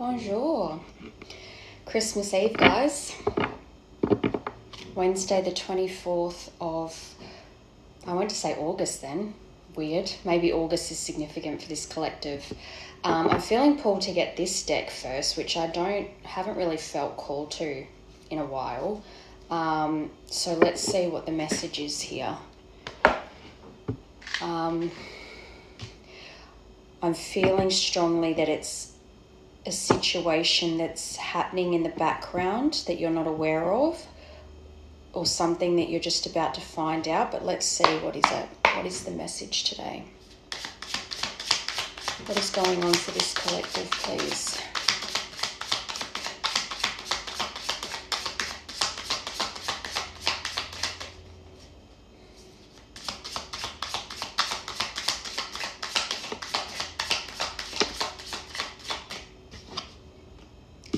Bonjour. Christmas Eve, guys. Wednesday the 24th of, I went to say August then. Weird. Maybe August is significant for this collective. I'm feeling pulled to get this deck first, which I haven't really felt called to in a while. So let's see what the message is here. I'm feeling strongly that it's a situation that's happening in the background that you're not aware of, or something that you're just about to find out. But let's see, what is it? What is the message today? What is going on for this collective, please?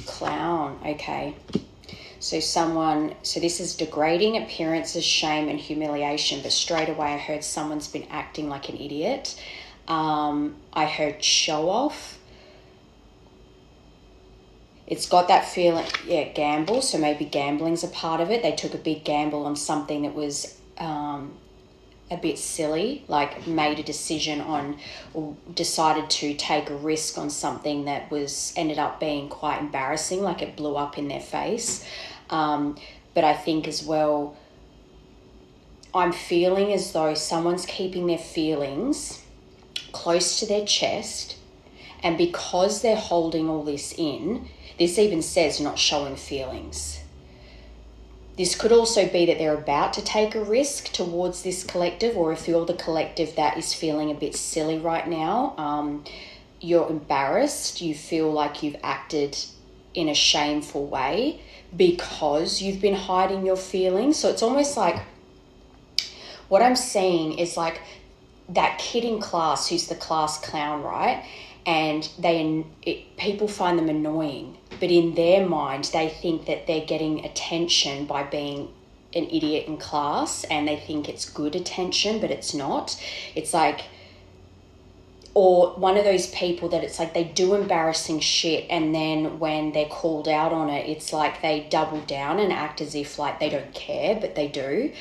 Clown, okay. So this is degrading appearances, shame and humiliation, but straight away I heard someone's been acting like an idiot. I heard show off. It's got that feeling, yeah, gamble, so maybe gambling's a part of it. They took a big gamble on something that was a bit silly, like made a decision on, or decided to take a risk on something that ended up being quite embarrassing, like it blew up in their face. But I think as well, I'm feeling as though someone's keeping their feelings close to their chest, and because they're holding all this in, this even says not showing feelings. This could also be that they're about to take a risk towards this collective, or if you're the collective that is feeling a bit silly right now, you're embarrassed, you feel like you've acted in a shameful way because you've been hiding your feelings. So it's almost like, what I'm seeing is like that kid in class who's the class clown, right? And people find them annoying, but in their mind, they think that they're getting attention by being an idiot in class, and they think it's good attention, but it's not. It's like, or one of those people that it's like they do embarrassing shit, and then when they're called out on it, it's like they double down and act as if like they don't care, but they do.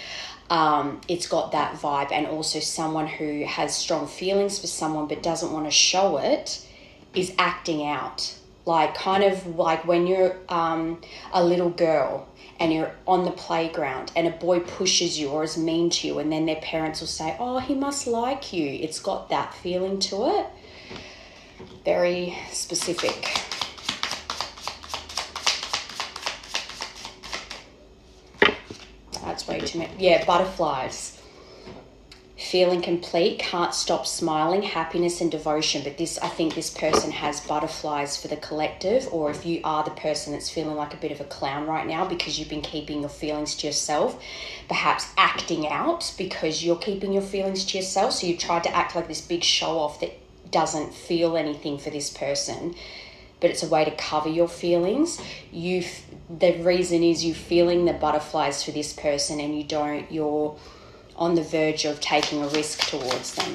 It's got that vibe. And also someone who has strong feelings for someone but doesn't want to show it is acting out. Like kind of like when you're a little girl and you're on the playground and a boy pushes you or is mean to you, and then their parents will say, oh, he must like you. It's got that feeling to it. Very specific. That's way too many. Yeah, butterflies. Feeling complete, can't stop smiling, happiness and devotion. But I think this person has butterflies for the collective, or if you are the person that's feeling like a bit of a clown right now because you've been keeping your feelings to yourself, perhaps acting out because you're keeping your feelings to yourself. So you've tried to act like this big show off that doesn't feel anything for this person, but it's a way to cover your feelings. The reason is you feeling the butterflies for this person, and you're on the verge of taking a risk towards them.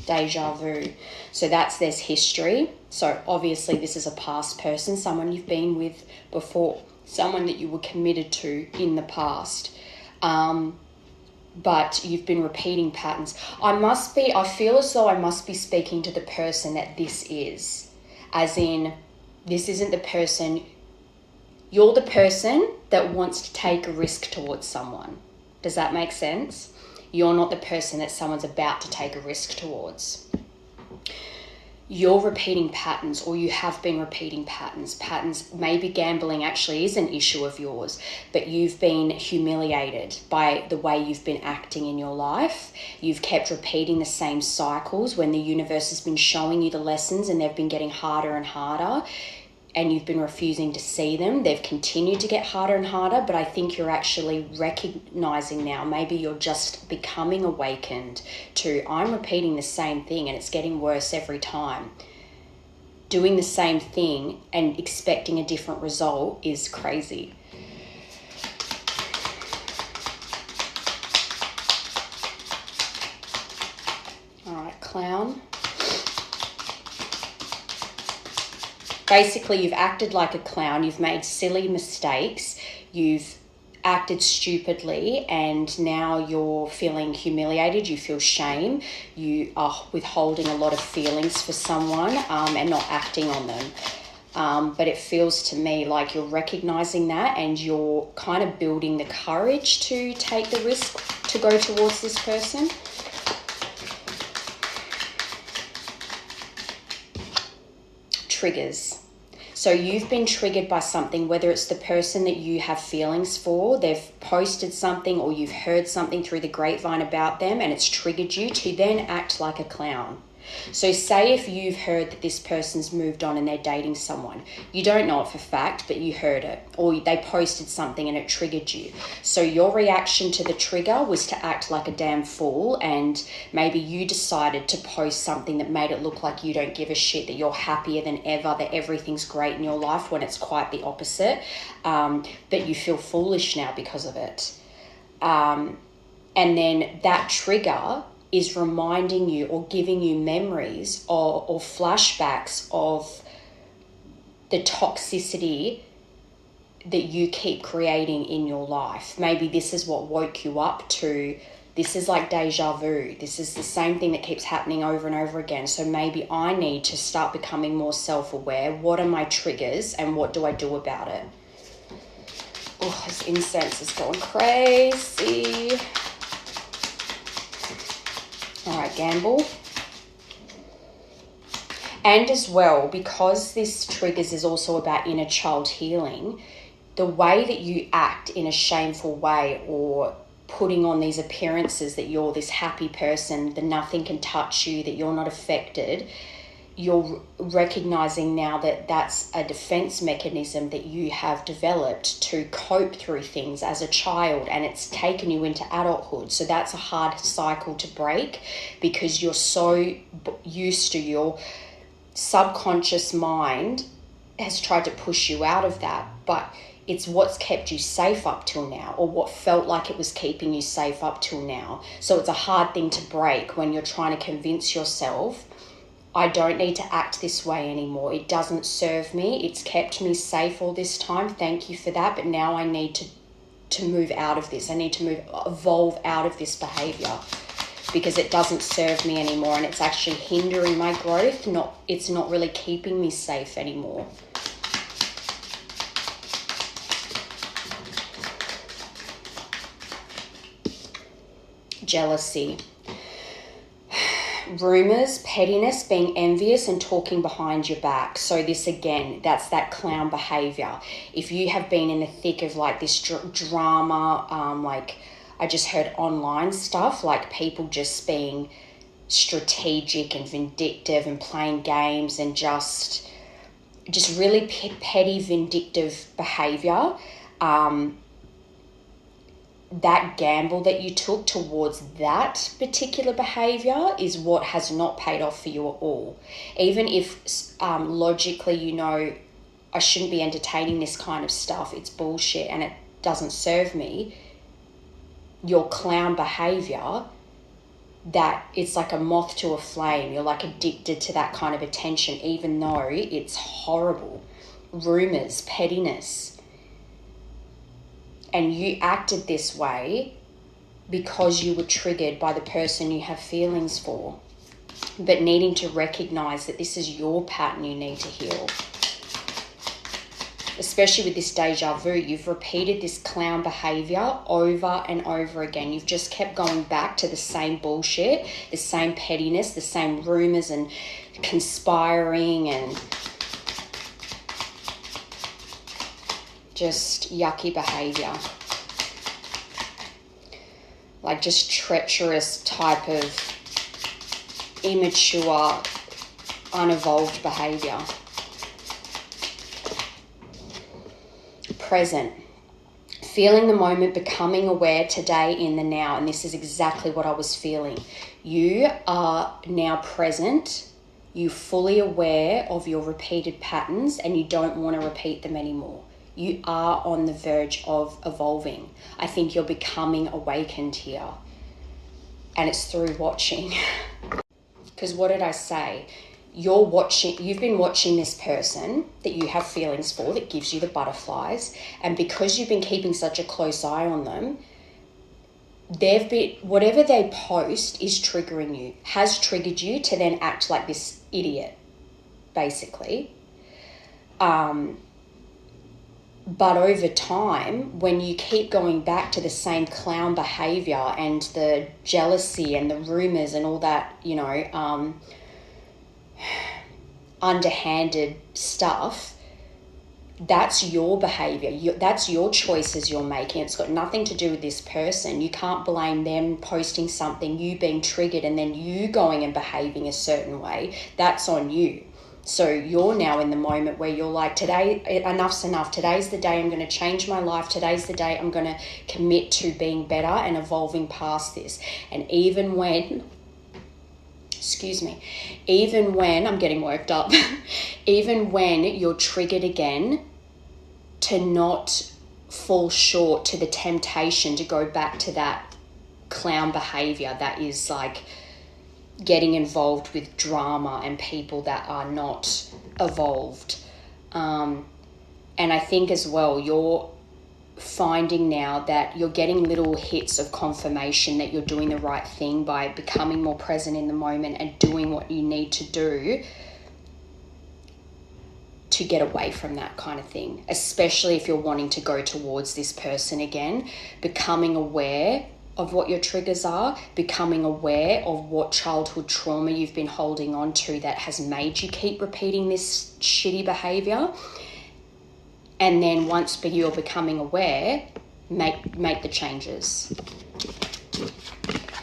Deja vu. So there's history. So obviously this is a past person, someone you've been with before, someone that you were committed to in the past. But you've been repeating patterns. I feel as though I must be speaking to the person that this is. As in, this isn't the person. You're the person that wants to take a risk towards someone. Does that make sense? You're not the person that someone's about to take a risk towards. You're repeating patterns, or you have been repeating patterns. Maybe gambling actually is an issue of yours, but you've been humiliated by the way you've been acting in your life. You've kept repeating the same cycles when the universe has been showing you the lessons, and they've been getting harder and harder, and you've been refusing to see them. They've continued to get harder and harder, but I think you're actually recognizing now, maybe you're just becoming awakened to, I'm repeating the same thing and it's getting worse every time. Doing the same thing and expecting a different result is crazy. All clown. Basically, you've acted like a clown. You've made silly mistakes. You've acted stupidly, and now you're feeling humiliated. You feel shame. You are withholding a lot of feelings for someone and not acting on them. But it feels to me like you're recognizing that, and you're kind of building the courage to take the risk to go towards this person. Triggers. So you've been triggered by something, whether it's the person that you have feelings for, they've posted something, or you've heard something through the grapevine about them, and it's triggered you to then act like a clown. So say if you've heard that this person's moved on and they're dating someone, you don't know it for fact, but you heard it, or they posted something and it triggered you. So your reaction to the trigger was to act like a damn fool, and maybe you decided to post something that made it look like you don't give a shit, that you're happier than ever, that everything's great in your life, when it's quite the opposite, that you feel foolish now because of it. And then that trigger is reminding you or giving you memories or flashbacks of the toxicity that you keep creating in your life. Maybe this is what woke you up to. This is like deja vu. This is the same thing that keeps happening over and over again. So maybe I need to start becoming more self-aware. What are my triggers and what do I do about it? Oh, this incense is going crazy. All right, gamble. And as well, because this triggers is also about inner child healing, the way that you act in a shameful way or putting on these appearances that you're this happy person, that nothing can touch you, that you're not affected, you're recognizing now that that's a defense mechanism that you have developed to cope through things as a child, and it's taken you into adulthood. So that's a hard cycle to break, because you're so used to, your subconscious mind has tried to push you out of that, but it's what's kept you safe up till now, or what felt like it was keeping you safe up till now. So it's a hard thing to break when you're trying to convince yourself, I don't need to act this way anymore. It doesn't serve me. It's kept me safe all this time. Thank you for that. But now I need to move out of this. I need to evolve out of this behavior, because it doesn't serve me anymore, and it's actually hindering my growth. It's not really keeping me safe anymore. Jealousy. Rumors, pettiness, being envious and talking behind your back. So this again, that's that clown behavior. If you have been in the thick of like this drama, like I just heard online stuff, like people just being strategic and vindictive and playing games and just really petty, vindictive behavior. That gamble that you took towards that particular behavior is what has not paid off for you at all. Even if logically you know, I shouldn't be entertaining this kind of stuff, it's bullshit and it doesn't serve me, your clown behavior, that it's like a moth to a flame. You're like addicted to that kind of attention, even though it's horrible. Rumors, pettiness. And you acted this way because you were triggered by the person you have feelings for. But needing to recognize that this is your pattern you need to heal. Especially with this deja vu, you've repeated this clown behavior over and over again. You've just kept going back to the same bullshit, the same pettiness, the same rumors and conspiring and just yucky behavior. Like just treacherous type of immature, unevolved behavior. Present. Feeling the moment, becoming aware today in the now. And this is exactly what I was feeling. You are now present. You're fully aware of your repeated patterns and you don't want to repeat them anymore. You are on the verge of evolving. I think you're becoming awakened here. And it's through watching. Because what did I say? You've been watching this person that you have feelings for, that gives you the butterflies, and because you've been keeping such a close eye on them, whatever they post is triggering you, has triggered you to then act like this idiot, basically. But over time, when you keep going back to the same clown behavior and the jealousy and the rumors and all that, underhanded stuff, that's your behavior. That's your choices you're making. It's got nothing to do with this person. You can't blame them posting something, you being triggered, and then you going and behaving a certain way. That's on you. So you're now in the moment where you're like, today, enough's enough. Today's the day I'm going to change my life. Today's the day I'm going to commit to being better and evolving past this. And even when, I'm getting worked up, even when you're triggered again, to not fall short to the temptation to go back to that clown behavior that is like getting involved with drama and people that are not evolved. And I think as well, you're finding now that you're getting little hits of confirmation that you're doing the right thing by becoming more present in the moment and doing what you need to do to get away from that kind of thing, especially if you're wanting to go towards this person again. Becoming aware of what your triggers are, becoming aware of what childhood trauma you've been holding on to that has made you keep repeating this shitty behavior. And then once you're becoming aware, make the changes.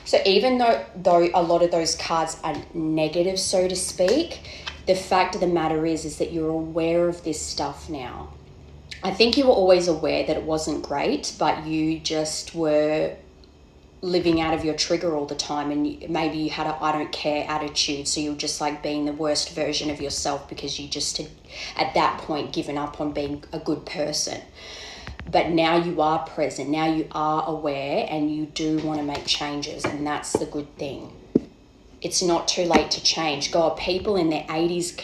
So even though a lot of those cards are negative, so to speak, the fact of the matter is that you're aware of this stuff now. I think you were always aware that it wasn't great, but you just were living out of your trigger all the time, and maybe you had a I don't care attitude, so you're just like being the worst version of yourself because you just had at that point given up on being a good person. But now you are present, now you are aware, and you do want to make changes, and that's the good thing. It's not too late to change. God, people in their 80s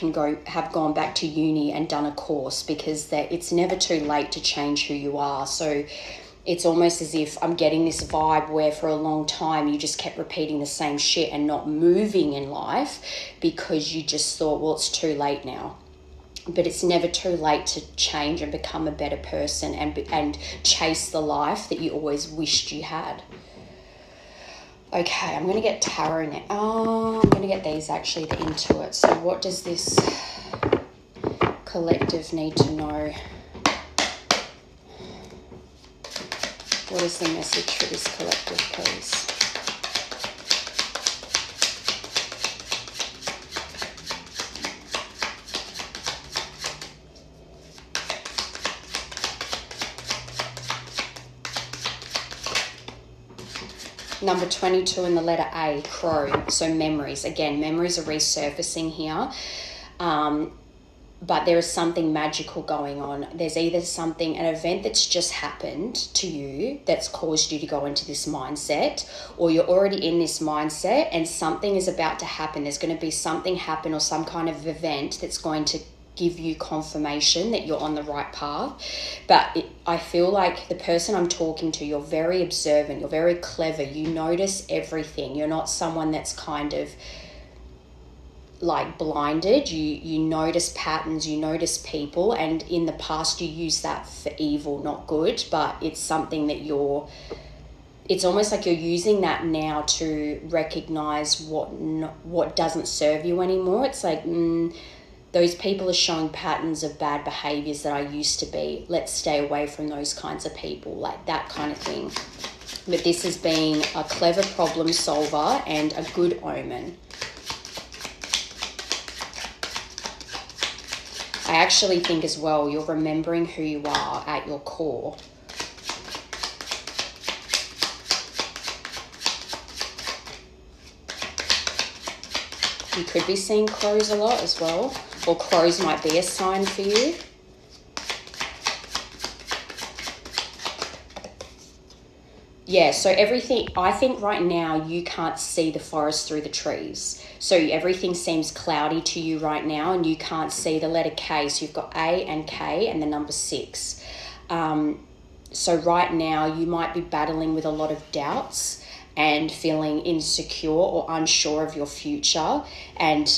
have gone back to uni and done a course, because it's never too late to change who you are. So it's almost as if I'm getting this vibe where for a long time you just kept repeating the same shit and not moving in life because you just thought, well, it's too late now. But it's never too late to change and become a better person and chase the life that you always wished you had. Okay, I'm going to get tarot now. I'm going to get these actually, the Intuit. So what does this collective need to know? What is the message for this collective, please? Number 22 in the letter A, crow. So memories. Again, memories are resurfacing here. But there is something magical going on. There's either an event that's just happened to you that's caused you to go into this mindset, or you're already in this mindset and something is about to happen. There's going to be something happen or some kind of event that's going to give you confirmation that you're on the right path. But I feel like the person I'm talking to, you're very observant, you're very clever, you notice everything. You're not someone that's kind of like blinded. You notice patterns, you notice people, and in the past you use that for evil, not good, but it's something that it's almost like you're using that now to recognize what doesn't serve you anymore. It's like, those people are showing patterns of bad behaviors that I used to be. Let's stay away from those kinds of people, like that kind of thing. But this has been a clever problem solver and a good omen. I actually think as well, you're remembering who you are at your core. You could be seeing crows a lot as well, or crows might be a sign for you. Yeah, so everything, I think right now you can't see the forest through the trees. So everything seems cloudy to you right now and you can't see the letter K. So you've got A and K and the number 6. So right now you might be battling with a lot of doubts and feeling insecure or unsure of your future. And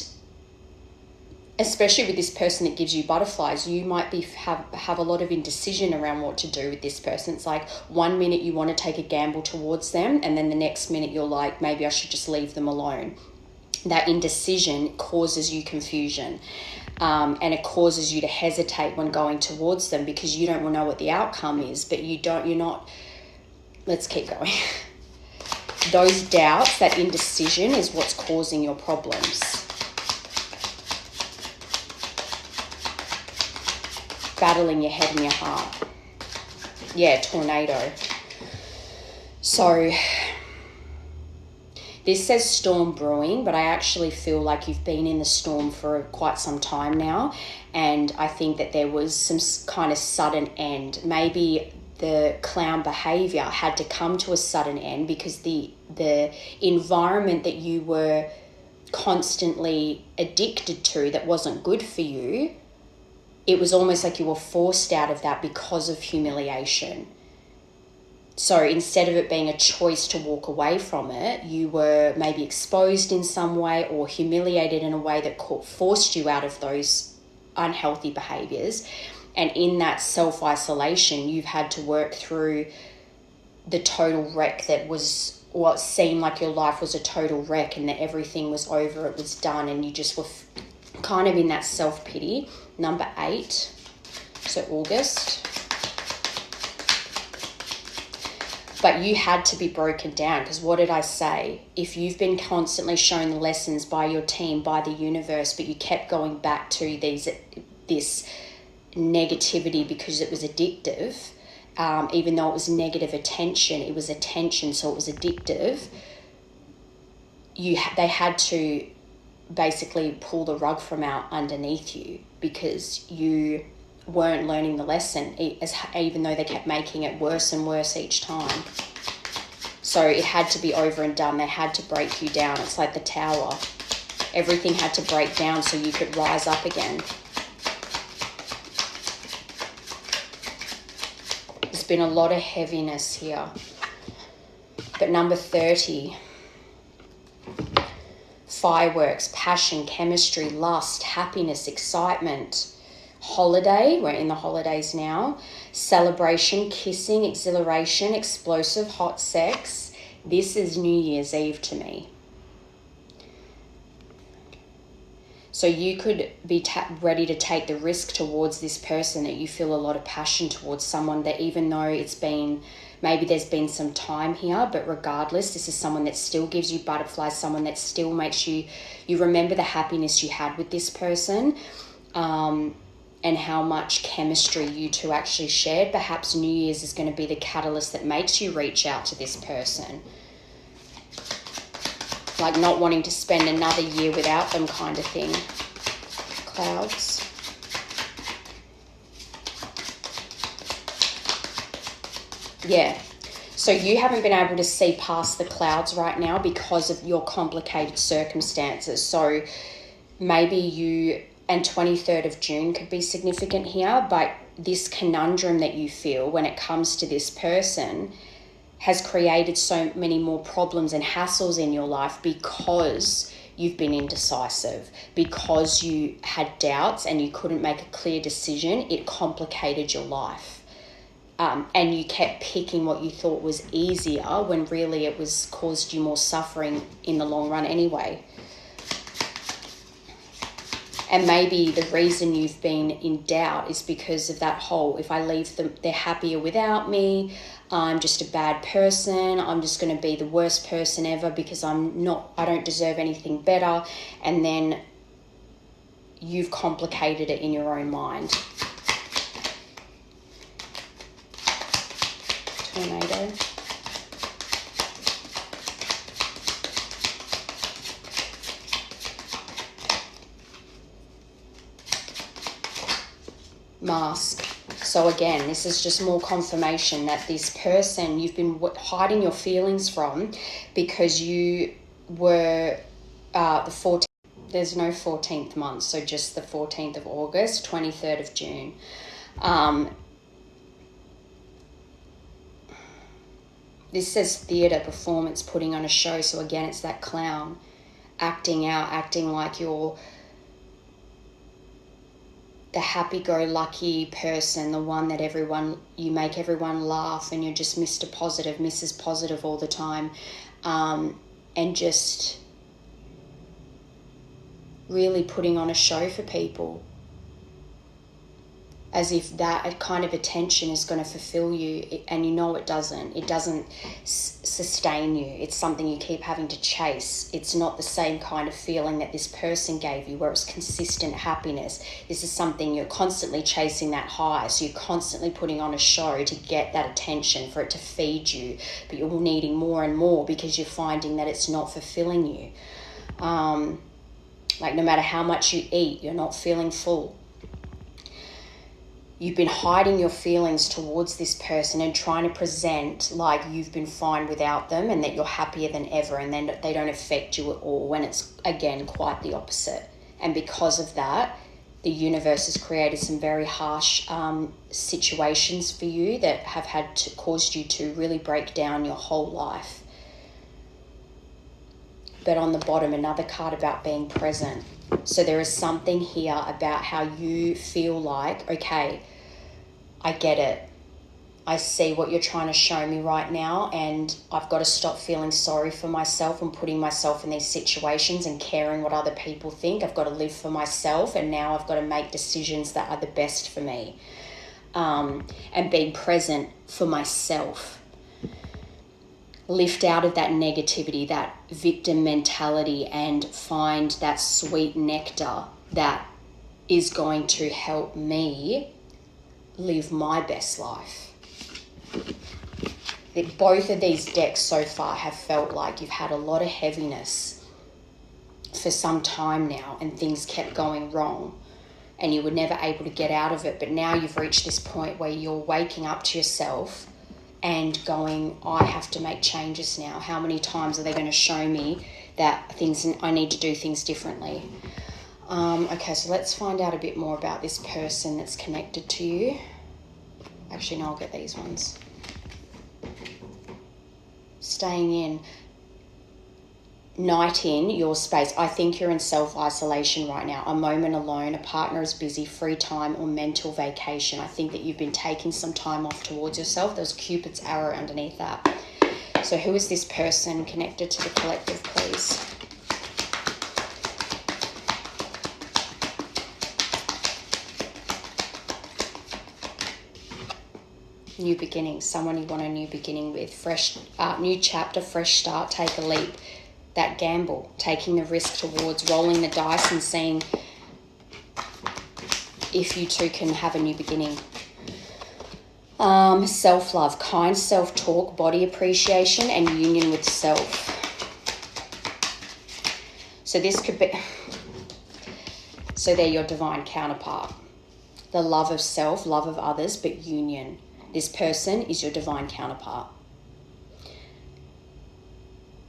especially with this person that gives you butterflies, you might be have a lot of indecision around what to do with this person. It's like 1 minute you want to take a gamble towards them and then the next minute you're like, maybe I should just leave them alone. That indecision causes you confusion, and it causes you to hesitate when going towards them because you don't know what the outcome is, but you're not, let's keep going. Those doubts, that indecision is what's causing your problems. Battling your head and your heart. Yeah, tornado. So this says storm brewing, but I actually feel like you've been in the storm for quite some time now. And I think that there was some kind of sudden end. Maybe the clown behavior had to come to a sudden end because the environment that you were constantly addicted to that wasn't good for you, it was almost like you were forced out of that because of humiliation. So instead of it being a choice to walk away from it, you were maybe exposed in some way or humiliated in a way that forced you out of those unhealthy behaviors. And in that self-isolation, you've had to work through the total wreck that was what seemed like your life was a total wreck and that everything was over, it was done, and you just were kind of in that self-pity. Number 8, so August. But you had to be broken down because what did I say? If you've been constantly shown the lessons by your team, by the universe, but you kept going back to this negativity because it was addictive, even though it was negative attention, it was attention, so it was addictive. They had to basically pull the rug from out underneath you because you weren't learning the lesson, even though they kept making it worse and worse each time. So it had to be over and done. They had to break you down. It's like the tower. Everything had to break down so you could rise up again. There's been a lot of heaviness here. But number 30, fireworks, passion, chemistry, lust, happiness, excitement, holiday, we're in the holidays now, celebration, kissing, exhilaration, explosive, hot sex. This is New Year's Eve to me. So you could be ready to take the risk towards this person that you feel a lot of passion towards, someone that even though it's been, maybe there's been some time here, but regardless, this is someone that still gives you butterflies, someone that still makes you remember the happiness you had with this person, and how much chemistry you two actually shared. Perhaps New Year's is going to be the catalyst that makes you reach out to this person. Like not wanting to spend another year without them kind of thing. Clouds. Yeah. So you haven't been able to see past the clouds right now because of your complicated circumstances. So maybe you, and 23rd of June could be significant here, but this conundrum that you feel when it comes to this person has created so many more problems and hassles in your life because you've been indecisive, because you had doubts and you couldn't make a clear decision. It complicated your life. And you kept picking what you thought was easier when really it was caused you more suffering in the long run anyway. And maybe the reason you've been in doubt is because of that whole, if I leave them, they're happier without me, I'm just a bad person, I'm just going to be the worst person ever because I don't deserve anything better. And then you've complicated it in your own mind. Tornado. Mask. So again, this is just more confirmation that this person you've been hiding your feelings from because you were the 14th. There's no 14th month, so just the 14th of August, 23rd of June. This says theatre, performance, putting on a show. So again, it's that clown acting out, acting like you're the happy-go-lucky person, the one that you make everyone laugh, and you're just Mr. Positive, Mrs. Positive all the time, and just really putting on a show for people, as if that kind of attention is going to fulfill you, and you know it doesn't. It doesn't sustain you. It's something you keep having to chase. It's not the same kind of feeling that this person gave you, where it's consistent happiness. This is something you're constantly chasing, that high, so you're constantly putting on a show to get that attention, for it to feed you, but you're needing more and more because you're finding that it's not fulfilling you. Like, no matter how much you eat, you're not feeling full. You've been hiding your feelings towards this person and trying to present like you've been fine without them and that you're happier than ever, and then they don't affect you at all, when it's, again, quite the opposite. And because of that, the universe has created some very harsh situations for you that have caused you to really break down your whole life. But on the bottom, another card about being present. So there is something here about how you feel like, okay, I get it. I see what you're trying to show me right now, and I've got to stop feeling sorry for myself and putting myself in these situations and caring what other people think. I've got to live for myself, and now I've got to make decisions that are the best for me, and being present for myself. Lift out of that negativity, that victim mentality, and find that sweet nectar that is going to help me live my best life. Both of these decks so far have felt like you've had a lot of heaviness for some time now, and things kept going wrong and you were never able to get out of it. But now you've reached this point where you're waking up to yourself and going, I have to make changes now. How many times are they going to show me that I need to do things differently? Okay, so let's find out a bit more about this person that's connected to you. Actually, no, I'll get these ones. Staying in. Night in your space. I think you're in self-isolation right now. A moment alone, a partner is busy, free time, or mental vacation. I think that you've been taking some time off towards yourself. There's Cupid's arrow underneath that. So who is this person connected to the collective, please? New beginning. Someone you want a new beginning with. Fresh, new chapter, fresh start, take a leap. That gamble, taking the risk towards rolling the dice and seeing if you two can have a new beginning. Self-love, kind self-talk, body appreciation, and union with self. So this could be, so they're your divine counterpart. The love of self, love of others, but union. This person is your divine counterpart.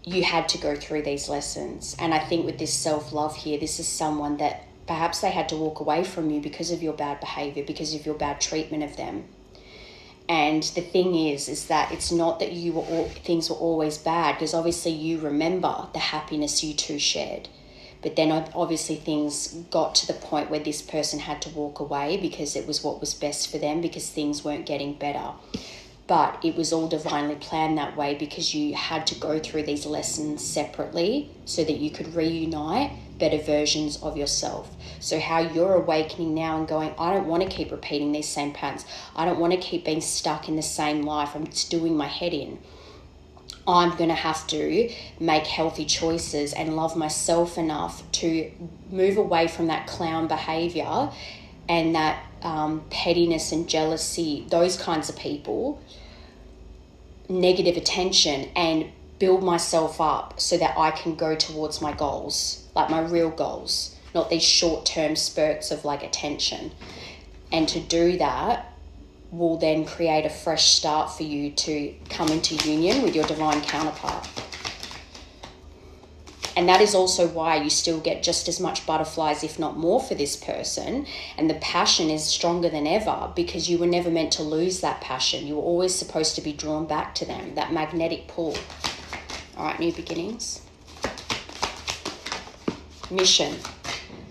You had to go through these lessons. And I think with this self-love here, this is someone that perhaps they had to walk away from you because of your bad behavior, because of your bad treatment of them. And the thing is that it's not that things were always bad, because obviously you remember the happiness you two shared. But then obviously things got to the point where this person had to walk away because it was what was best for them, because things weren't getting better. But it was all divinely planned that way, because you had to go through these lessons separately so that you could reunite better versions of yourself. So how you're awakening now and going, I don't want to keep repeating these same patterns. I don't want to keep being stuck in the same life. It's doing my head in. I'm going to have to make healthy choices and love myself enough to move away from that clown behavior and that pettiness and jealousy, those kinds of people, negative attention, and build myself up so that I can go towards my goals, like my real goals, not these short-term spurts of like attention. And to do that, will then create a fresh start for you to come into union with your divine counterpart. And that is also why you still get just as much butterflies, if not more, for this person. And the passion is stronger than ever, because you were never meant to lose that passion. You were always supposed to be drawn back to them, that magnetic pull. All right, new beginnings. Mission.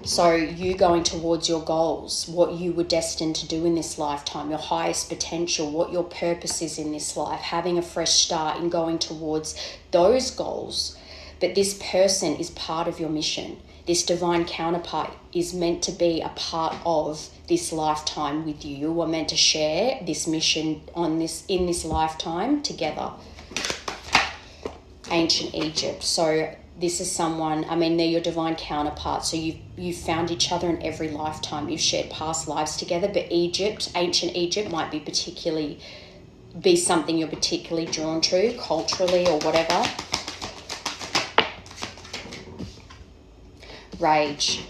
So you going towards your goals, what you were destined to do in this lifetime, your highest potential, what your purpose is in this life, having a fresh start and going towards those goals. But this person is part of your mission. This divine counterpart is meant to be a part of this lifetime with you. You are meant to share this mission in this lifetime together. Ancient Egypt. So this is someone, I mean, they're your divine counterpart. So you've found each other in every lifetime. You've shared past lives together. But Egypt, ancient Egypt, might be something you're particularly drawn to culturally or whatever. Rage.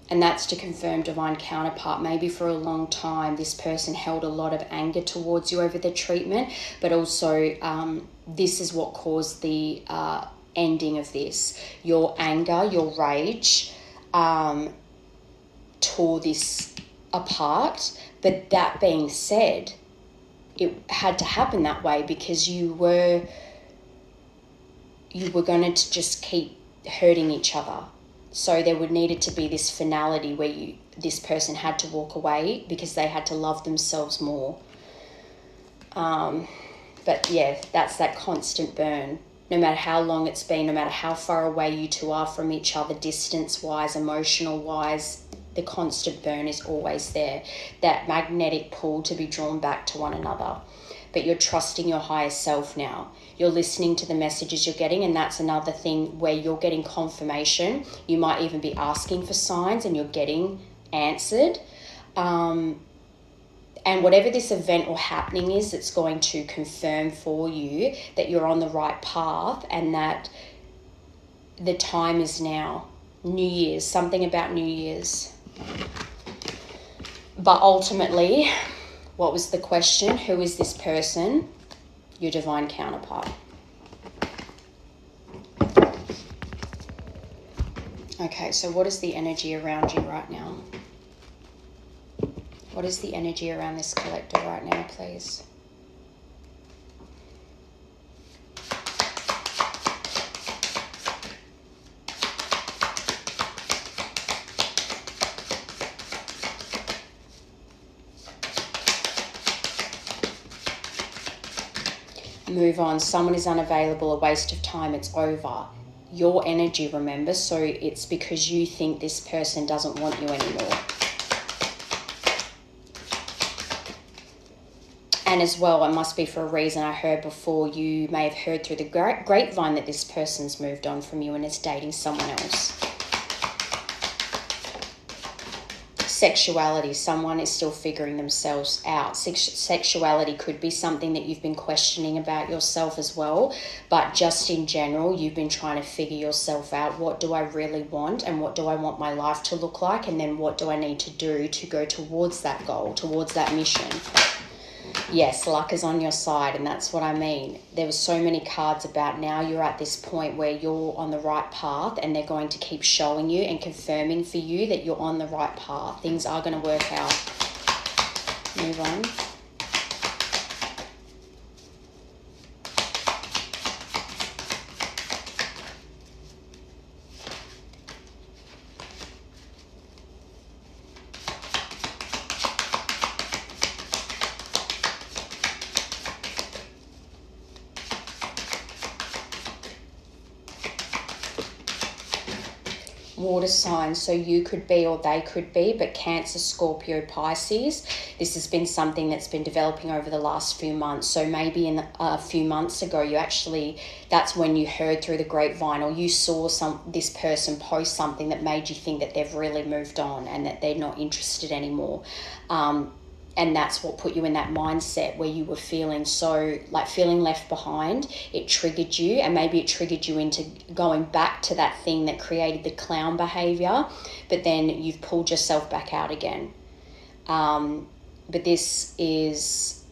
And that's to confirm divine counterpart. Maybe for a long time this person held a lot of anger towards you over the treatment, but also this is what caused the ending of this. Your anger, your rage tore this apart. But that being said, it had to happen that way because you were going to just keep hurting each other. So there would needed to be this finality where this person had to walk away because they had to love themselves more. But yeah, that's that constant burn. No matter how long it's been, no matter how far away you two are from each other, distance-wise, emotional-wise, the constant burn is always there. That magnetic pull to be drawn back to one another. But you're trusting your higher self now. You're listening to the messages you're getting, and that's another thing where you're getting confirmation. You might even be asking for signs and you're getting answered. And whatever this event or happening is, it's going to confirm for you that you're on the right path and that the time is now. New Year's, something about New Year's. But ultimately, what was the question? Who is this person? Your divine counterpart. Okay, so what is the energy around you right now? What is the energy around this collector right now, please? Move on. Someone is unavailable, a waste of time, it's over. Your energy, remember, so it's because you think this person doesn't want you anymore. And as well, it must be for a reason. I heard before, you may have heard through the grapevine that this person's moved on from you and is dating someone else. Sexuality, someone is still figuring themselves out. Sexuality could be something that you've been questioning about yourself as well, but just in general, you've been trying to figure yourself out. What do I really want, and what do I want my life to look like, and then what do I need to do to go towards that goal, towards that mission? Yes, luck is on your side, and that's what I mean. There were so many cards about now you're at this point where you're on the right path, and they're going to keep showing you and confirming for you that you're on the right path. Things are going to work out. Move on. Water signs, so you could be or they could be, but Cancer, Scorpio, Pisces, this has been something that's been developing over the last few months. So maybe in a few months ago, that's when you heard through the grapevine, or you saw this person post something that made you think that they've really moved on and that they're not interested anymore. And that's what put you in that mindset where you were feeling left behind. It triggered you, and maybe it triggered you into going back to that thing that created the clown behavior, but then you've pulled yourself back out again. but this is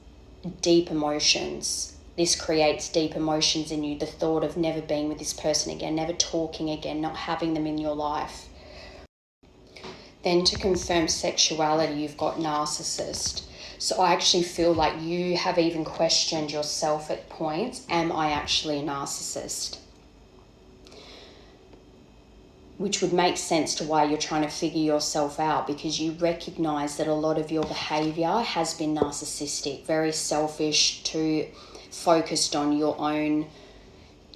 deep emotions. This creates deep emotions in you. The thought of never being with this person again, never talking again, not having them in your life. Then to confirm sexuality, you've got narcissist. So I actually feel like you have even questioned yourself at points. Am I actually a narcissist? Which would make sense to why you're trying to figure yourself out, because you recognize that a lot of your behavior has been narcissistic, very selfish, too focused on your own.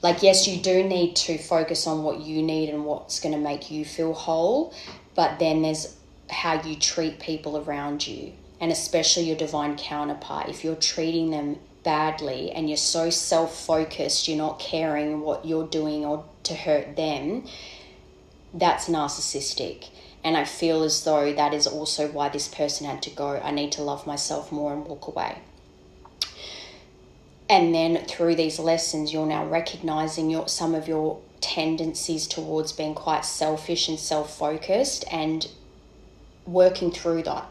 Like, yes, you do need to focus on what you need and what's going to make you feel whole, but then there's how you treat people around you, and especially your divine counterpart. If you're treating them badly and you're so self-focused, you're not caring what you're doing or to hurt them, that's narcissistic. And I feel as though that is also why this person had to go. I need to love myself more and walk away. And then through these lessons, you're now recognizing some of your tendencies towards being quite selfish and self-focused, and working through that,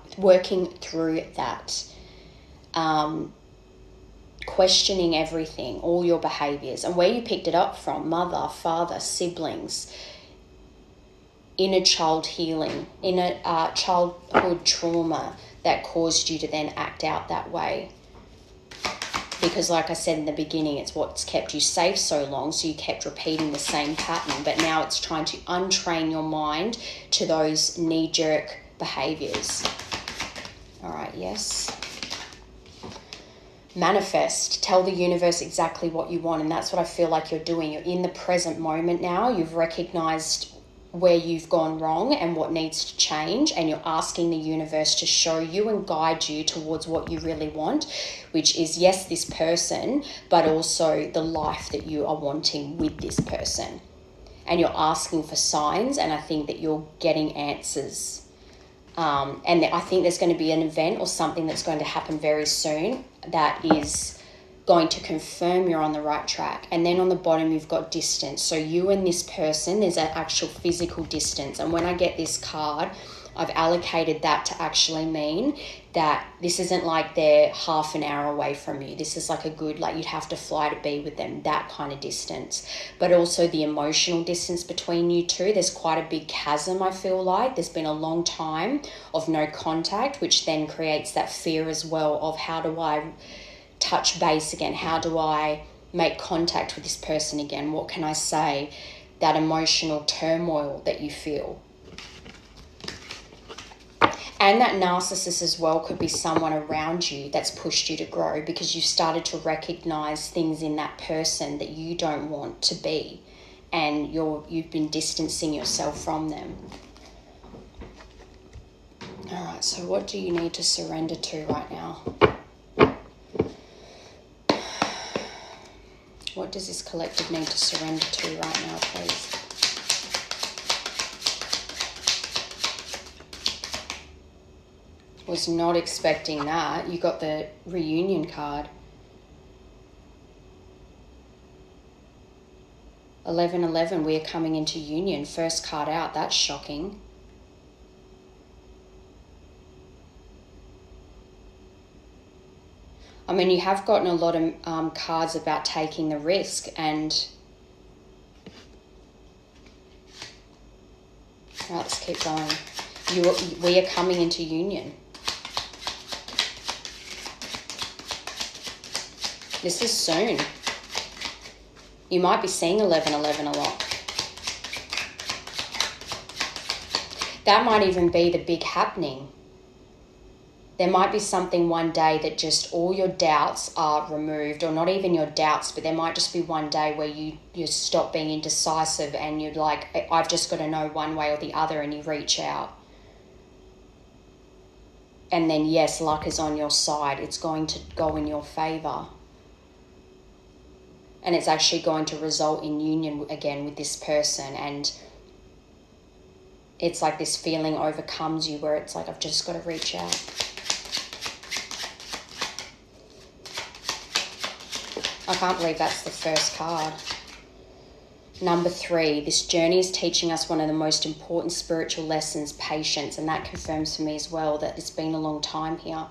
questioning everything, all your behaviors, and where you picked it up from: mother, father, siblings, inner child healing, inner childhood trauma that caused you to then act out that way. Because like I said in the beginning, it's what's kept you safe so long, so you kept repeating the same pattern. But now it's trying to untrain your mind to those knee-jerk behaviors. All right, yes. Manifest. Tell the universe exactly what you want, and that's what I feel like you're doing. You're in the present moment now. You've recognized where you've gone wrong and what needs to change, and you're asking the universe to show you and guide you towards what you really want, which is, yes, this person, but also the life that you are wanting with this person. And you're asking for signs, and I think that you're getting answers. And I think there's going to be an event or something that's going to happen very soon that is going to confirm you're on the right track. And then on the bottom, you've got distance. So you and this person, there's an actual physical distance. And when I get this card, I've allocated that to actually mean that this isn't like they're half an hour away from you. This is like a good, like you'd have to fly to be with them, that kind of distance. But also the emotional distance between you two. There's quite a big chasm, I feel like. There's been a long time of no contact, which then creates that fear as well of, how do I touch base again? How do I make contact with this person again? What can I say? That emotional turmoil that you feel. And that narcissist as well could be someone around you that's pushed you to grow, because you've started to recognize things in that person that you don't want to be, and you've been distancing yourself from them. All right, so what do you need to surrender to right now? What does this collective need to surrender to right now, please? Was not expecting that. You got the reunion card. 1111, we are coming into union. First card out. That's shocking. I mean, you have gotten a lot of cards about taking the risk, and right, let's keep going. We are coming into union. This is soon. You might be seeing 1111 a lot. That might even be the big happening. There might be something one day that just all your doubts are removed, or not even your doubts, but there might just be one day where you stop being indecisive and you're like, I've just got to know one way or the other, and you reach out. And then, yes, luck is on your side. It's going to go in your favor. And it's actually going to result in union again with this person. And it's like this feeling overcomes you where it's like, I've just got to reach out. I can't believe that's the first card. Number 3, this journey is teaching us one of the most important spiritual lessons, patience, and that confirms for me as well that it's been a long time here.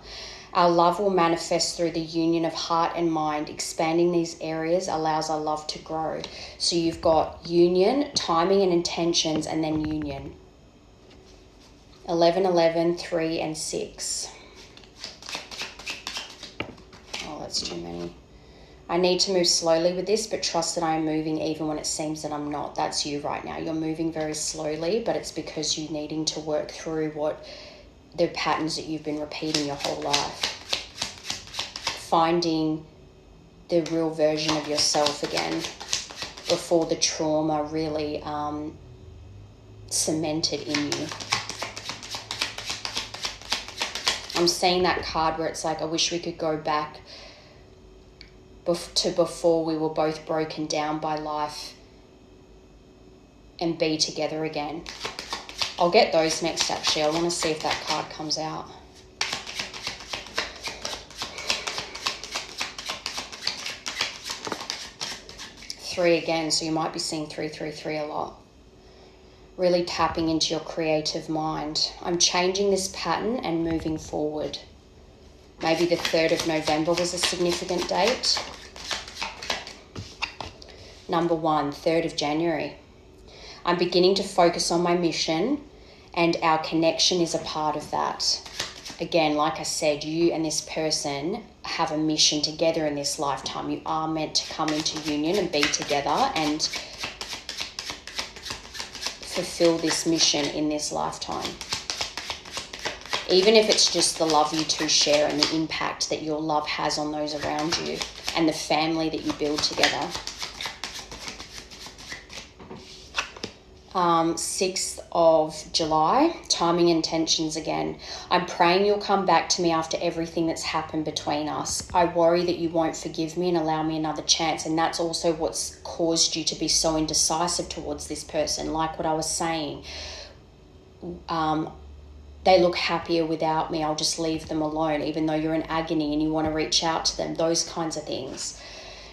Our love will manifest through the union of heart and mind. Expanding these areas allows our love to grow. So you've got union, timing and intentions, and then union. 11, 11, 3, and 6. Oh, that's too many. I need to move slowly with this, but trust that I am moving even when it seems that I'm not. That's you right now. You're moving very slowly, but it's because you're needing to work through the patterns that you've been repeating your whole life. Finding the real version of yourself again before the trauma really cemented in you. I'm seeing that card where it's like, I wish we could go back to before we were both broken down by life and be together again. I'll get those next, actually. I want to see if that card comes out. Three again, so you might be seeing 333 a lot. Really tapping into your creative mind. I'm changing this pattern and moving forward. Maybe the 3rd of November was a significant date. Number 1, 3rd of January. I'm beginning to focus on my mission, and our connection is a part of that. Again, like I said, you and this person have a mission together in this lifetime. You are meant to come into union and be together and fulfill this mission in this lifetime. Even if it's just the love you two share and the impact that your love has on those around you and the family that you build together. 6th of July, timing intentions again. I'm praying you'll come back to me after everything that's happened between us. I worry that you won't forgive me and allow me another chance, and that's also what's caused you to be so indecisive towards this person. Like what I was saying, they look happier without me, I'll just leave them alone, even though you're in agony and you want to reach out to them, those kinds of things.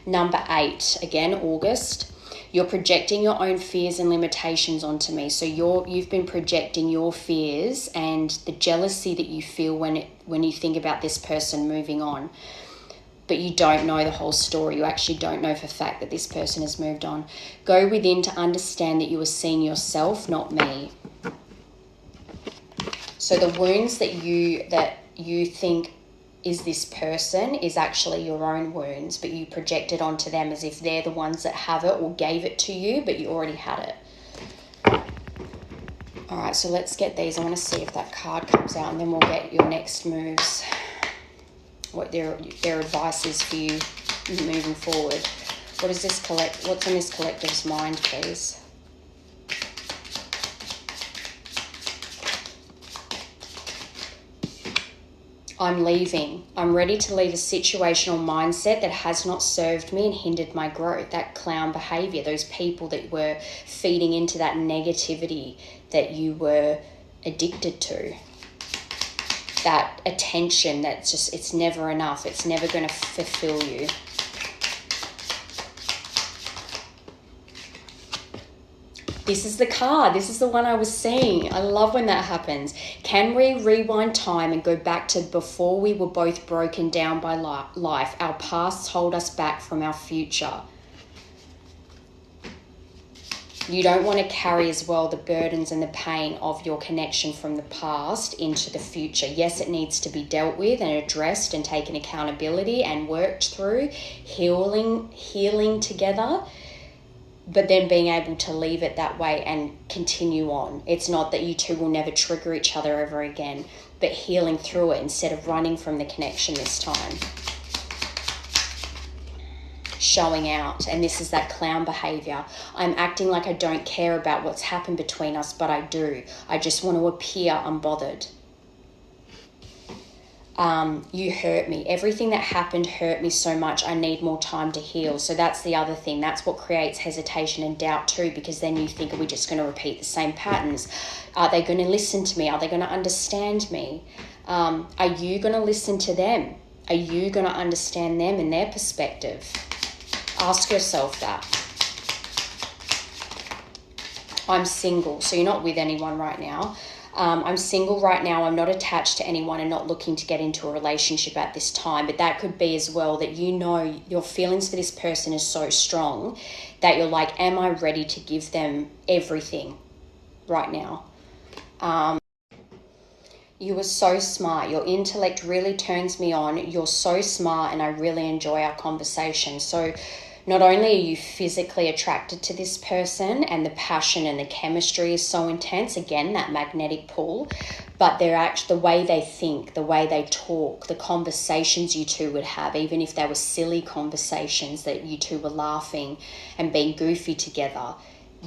Number 8, again, August. You're projecting your own fears and limitations onto me. So you've been projecting your fears and the jealousy that you feel when you think about this person moving on. But you don't know the whole story. You actually don't know for a fact that this person has moved on. Go within to understand that you are seeing yourself, not me. So the wounds that you think is this person is actually your own wounds, but you project it onto them as if they're the ones that have it or gave it to you, but you already had it. All right, so let's get these. I want to see if that card comes out, and then we'll get your next moves, what their advice is for you moving forward. What's in this collective's mind, please? I'm leaving. I'm ready to leave a situational mindset that has not served me and hindered my growth. That clown behavior, those people that were feeding into that negativity that you were addicted to. That attention that's just, it's never enough. It's never going to fulfill you. This is the card. This is the one I was seeing. I love when that happens. Can we rewind time and go back to before we were both broken down by life? Our pasts hold us back from our future. You don't want to carry as well the burdens and the pain of your connection from the past into the future. Yes, it needs to be dealt with and addressed and taken accountability and worked through, healing together. But then being able to leave it that way and continue on. It's not that you two will never trigger each other ever again, but healing through it instead of running from the connection this time. Showing out, and this is that clown behavior. I'm acting like I don't care about what's happened between us, but I do. I just want to appear unbothered. You hurt me. Everything that happened hurt me so much. I need more time to heal. So that's the other thing. That's what creates hesitation and doubt too, because then you think, are we just going to repeat the same patterns? Are they going to listen to me? Are they going to understand me? Are you going to listen to them? Are you going to understand them and their perspective? Ask yourself that. I'm single, so you're not with anyone right now. I'm single right now. I'm not attached to anyone and not looking to get into a relationship at this time. But that could be as well that you know your feelings for this person is so strong that you're like, am I ready to give them everything right now? You were so smart. Your intellect really turns me on. You're so smart and I really enjoy our conversation. So not only are you physically attracted to this person and the passion and the chemistry is so intense, again, that magnetic pull, but they're actually, the way they think, the way they talk, the conversations you two would have, even if they were silly conversations that you two were laughing and being goofy together,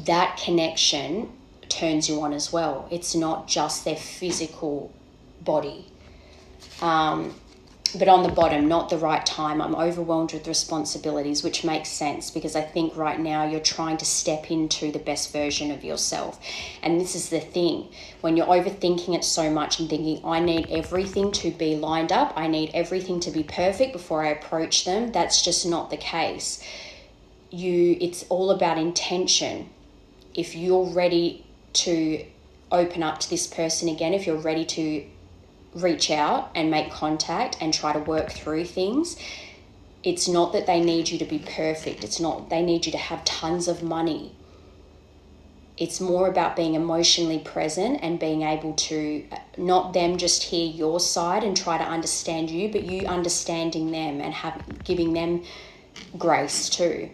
that connection turns you on as well. It's not just their physical body. But on the bottom, not the right time. I'm overwhelmed with responsibilities, which makes sense because I think right now you're trying to step into the best version of yourself. And this is the thing. When you're overthinking it so much and thinking, I need everything to be lined up, I need everything to be perfect before I approach them, that's just not the case. It's all about intention. If you're ready to open up to this person again, if you're ready to reach out and make contact and try to work through things, it's not that they need you to be perfect. It's not they need you to have tons of money. It's more about being emotionally present and being able to, not them just hear your side and try to understand you, but you understanding them and giving them grace too.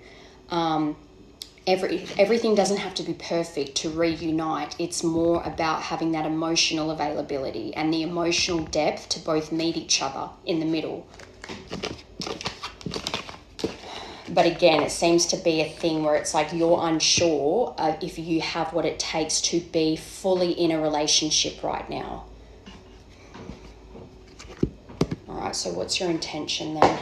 Everything doesn't have to be perfect to reunite. It's more about having that emotional availability and the emotional depth to both meet each other in the middle. But again, it seems to be a thing where it's like you're unsure if you have what it takes to be fully in a relationship right now. All right, so what's your intention then?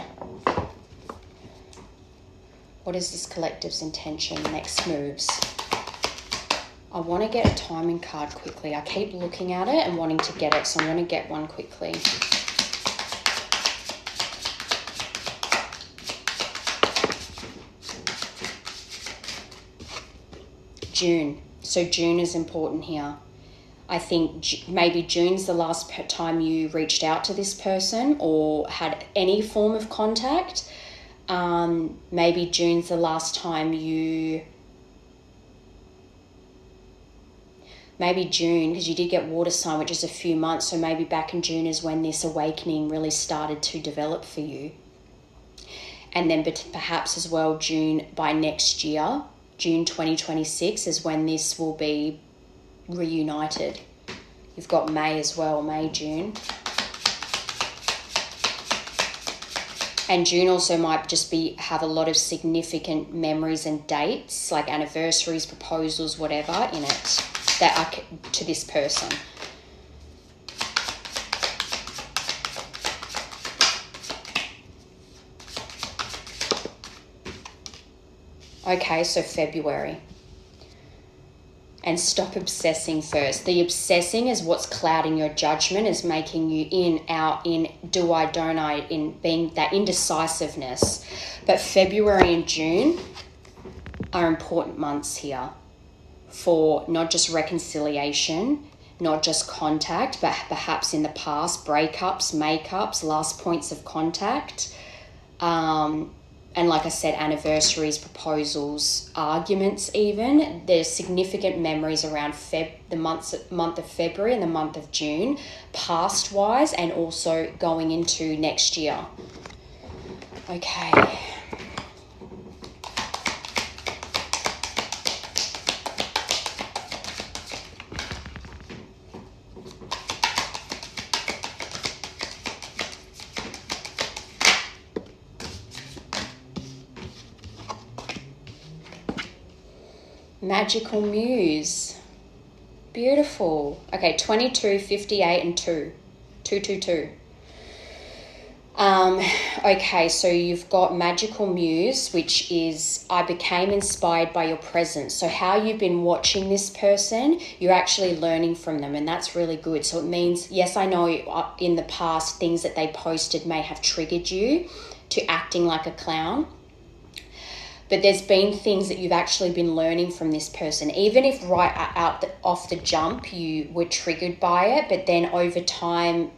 What is this collective's intention? Next moves. I want to get a timing card quickly. I keep looking at it and wanting to get it, so I'm going to get one quickly. June. So June is important here. I think maybe June's the last time you reached out to this person or had any form of contact. Maybe June's the last time maybe June, because you did get water sign, which is a few months, so maybe back in June is when this awakening really started to develop for you. And then perhaps as well June by next year, June 2026 is when this will be reunited. You've got May as well, May, June. And June also might just have a lot of significant memories and dates, like anniversaries, proposals, whatever, in it that are to this person. Okay, so February. And stop obsessing first. The obsessing is what's clouding your judgment, is making you in, out, in, do I, don't I, in being that indecisiveness. But February and June are important months here for not just reconciliation, not just contact, but perhaps in the past, breakups, makeups, last points of contact. And like I said, anniversaries, proposals, arguments even. There's significant memories around the month of February and the month of June, past-wise, and also going into next year. Okay. Magical Muse. Beautiful. Okay, 22, 58, and 2. 222. Okay, so you've got Magical Muse, which is, I became inspired by your presence. So how you've been watching this person, you're actually learning from them, and that's really good. So it means, yes, I know in the past things that they posted may have triggered you to acting like a clown. But there's been things that you've actually been learning from this person, even if off the jump you were triggered by it, but then over time,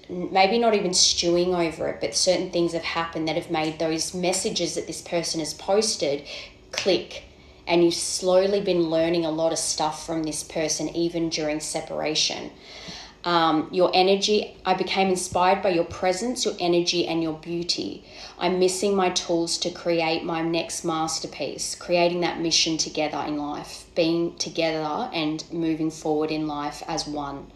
maybe not even stewing over it, but certain things have happened that have made those messages that this person has posted click. And you've slowly been learning a lot of stuff from this person, even during separation. Your energy, I became inspired by your presence, your energy, and your beauty. I'm missing my tools to create my next masterpiece, creating that mission together in life, being together and moving forward in life as one.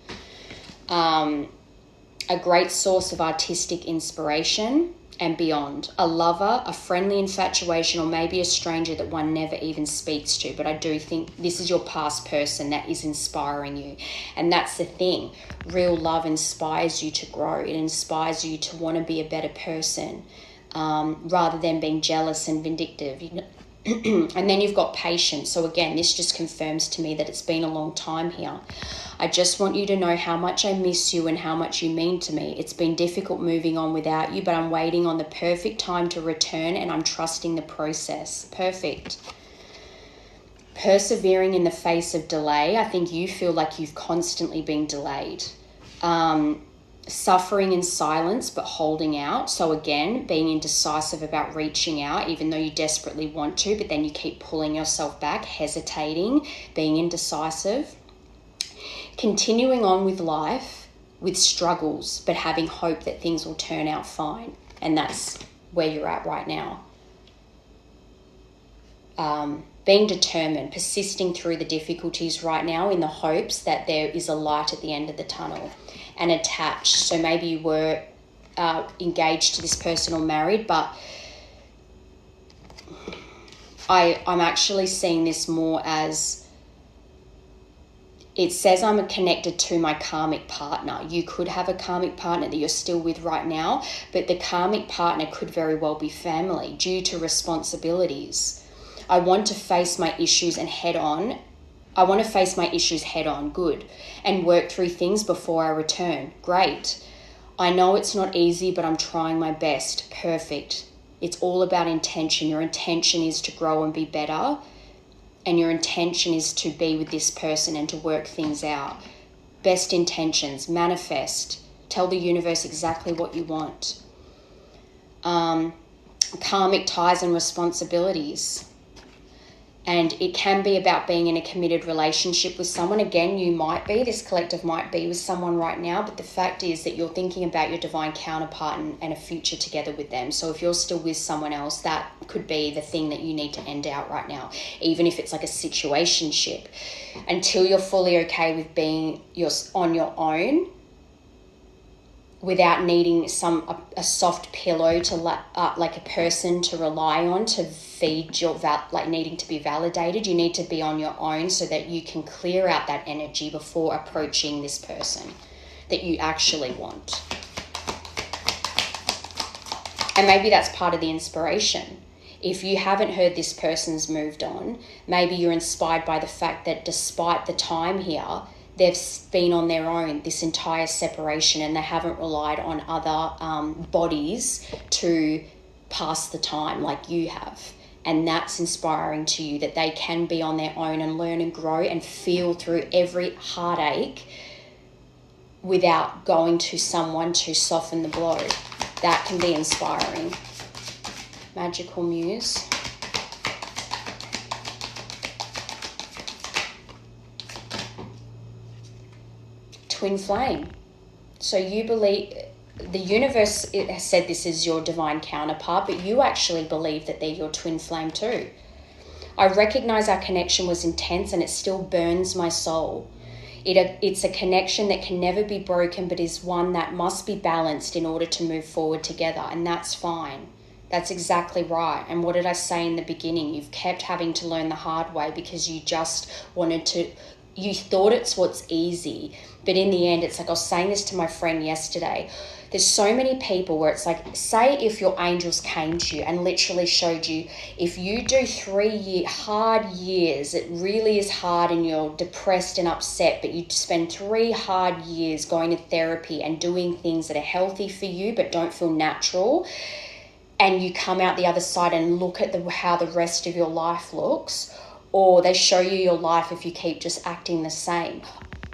A great source of artistic inspiration and beyond. A lover, a friendly infatuation, or maybe a stranger that one never even speaks to. But I do think this is your past person that is inspiring you. And that's the thing. Real love inspires you to grow. It inspires you to want to be a better person, rather than being jealous and vindictive. And then you've got patience. So again, this just confirms to me that it's been a long time here. I just want you to know how much I miss you and how much you mean to me. It's been difficult moving on without you, but I'm waiting on the perfect time to return, and I'm trusting the process. Perfect. Persevering in the face of delay. I think you feel like you've constantly been delayed. Suffering in silence but holding out. So again, being indecisive about reaching out even though you desperately want to, but then you keep pulling yourself back, hesitating, being indecisive. Continuing on with life with struggles but having hope that things will turn out fine. And that's where you're at right now. Being determined, persisting through the difficulties right now in the hopes that there is a light at the end of the tunnel. And attached. So maybe you were engaged to this person or married, but I'm actually seeing this more as, it says I'm connected to my karmic partner. You could have a karmic partner that you're still with right now, but the karmic partner could very well be family due to responsibilities. I want to face my issues and head on. Good, and work through things before I return. Great. I know it's not easy, but I'm trying my best. Perfect. It's all about intention. Your intention is to grow and be better, and your intention is to be with this person and to work things out. Best intentions. Manifest. Tell the universe exactly what you want. Karmic ties and responsibilities. And it can be about being in a committed relationship with someone. Again, this collective might be with someone right now, but the fact is that you're thinking about your divine counterpart and a future together with them. So if you're still with someone else, that could be the thing that you need to end out right now, even if it's like a situationship. Until you're fully okay with being on your own, without needing a soft pillow to like a person to rely on to feed your needing to be validated. You need to be on your own so that you can clear out that energy before approaching this person that you actually want. And maybe that's part of the inspiration. If you haven't heard this person's moved on, maybe you're inspired by the fact that despite the time here, they've been on their own this entire separation and they haven't relied on other bodies to pass the time like you have. And that's inspiring to you, that they can be on their own and learn and grow and feel through every heartache without going to someone to soften the blow. That can be inspiring. Magical Muse. Twin flame. So you believe, the universe has said this is your divine counterpart, but you actually believe that they're your twin flame too. I recognize our connection was intense and it still burns my soul. It's a connection that can never be broken, but is one that must be balanced in order to move forward together, and that's fine. That's exactly right. And what did I say in the beginning? You've kept having to learn the hard way because you just you thought it's what's easy. But in the end, it's like, I was saying this to my friend yesterday. There's so many people where it's like, say if your angels came to you and literally showed you, if you do 3 hard years, it really is hard and you're depressed and upset, but you spend 3 hard years going to therapy and doing things that are healthy for you but don't feel natural, and you come out the other side and look at how the rest of your life looks, or they show you your life if you keep just acting the same.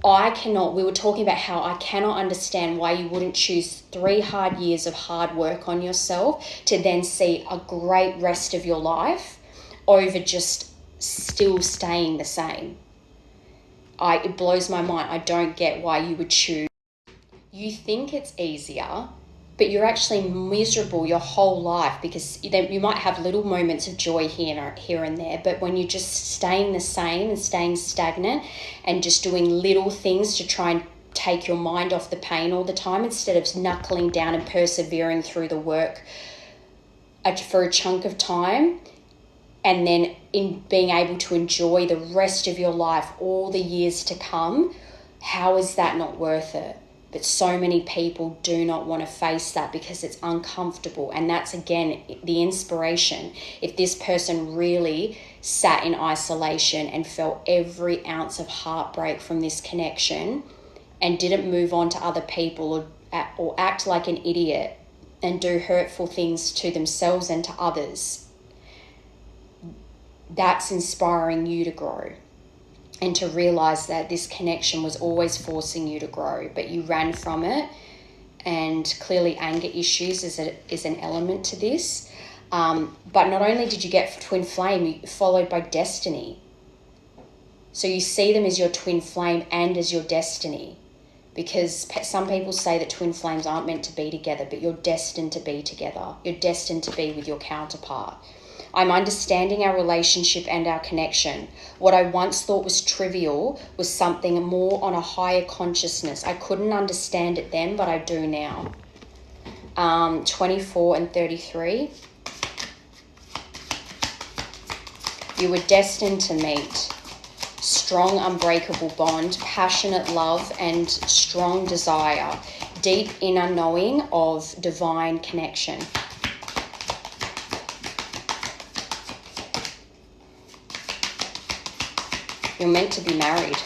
We were talking about how I cannot understand why you wouldn't choose 3 hard years of hard work on yourself to then see a great rest of your life over just still staying the same. It blows my mind. I don't get why you would choose. You think it's easier, but you're actually miserable your whole life, because you might have little moments of joy here and there, but when you're just staying the same and staying stagnant and just doing little things to try and take your mind off the pain all the time, instead of knuckling down and persevering through the work for a chunk of time, and then in being able to enjoy the rest of your life, all the years to come, how is that not worth it? But so many people do not want to face that because it's uncomfortable. And that's, again, the inspiration. If this person really sat in isolation and felt every ounce of heartbreak from this connection and didn't move on to other people or act like an idiot and do hurtful things to themselves and to others, that's inspiring you to grow. And to realize that this connection was always forcing you to grow, but you ran from it. And clearly anger issues is an element to this. But not only did you get twin flame, followed by destiny. So you see them as your twin flame and as your destiny. Because some people say that twin flames aren't meant to be together, but you're destined to be together. You're destined to be with your counterpart. I'm understanding our relationship and our connection. What I once thought was trivial was something more on a higher consciousness. I couldn't understand it then, but I do now. 24 and 33. You were destined to meet. Strong, unbreakable bond, passionate love, and strong desire. Deep inner knowing of divine connection. You're meant to be married.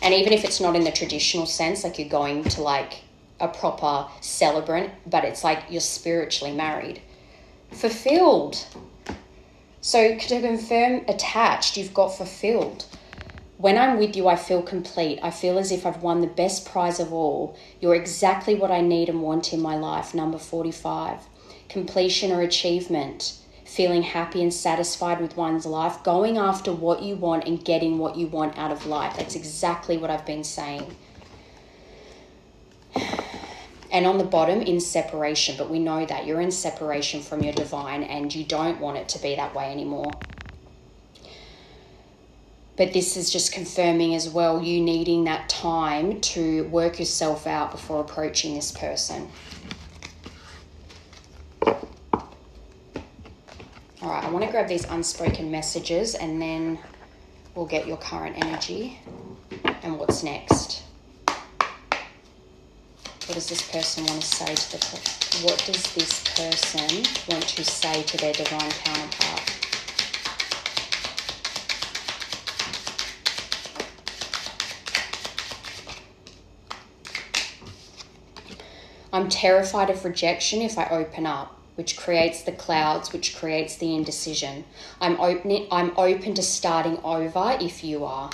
And even if it's not in the traditional sense, like you're going to like a proper celebrant, but it's like you're spiritually married. Fulfilled. So to confirm attached, you've got fulfilled. When I'm with you, I feel complete. I feel as if I've won the best prize of all. You're exactly what I need and want in my life. Number 45. Completion or achievement. Feeling happy and satisfied with one's life, going after what you want and getting what you want out of life. That's exactly what I've been saying. And on the bottom, in separation, but we know that you're in separation from your divine and you don't want it to be that way anymore. But this is just confirming as well, you needing that time to work yourself out before approaching this person. All right, I want to grab these unspoken messages and then we'll get your current energy and what's next. What does this person want to say to what does this person want to say to their divine counterpart? I'm terrified of rejection if I open up, which creates the clouds, which creates the indecision. I'm open to starting over if you are.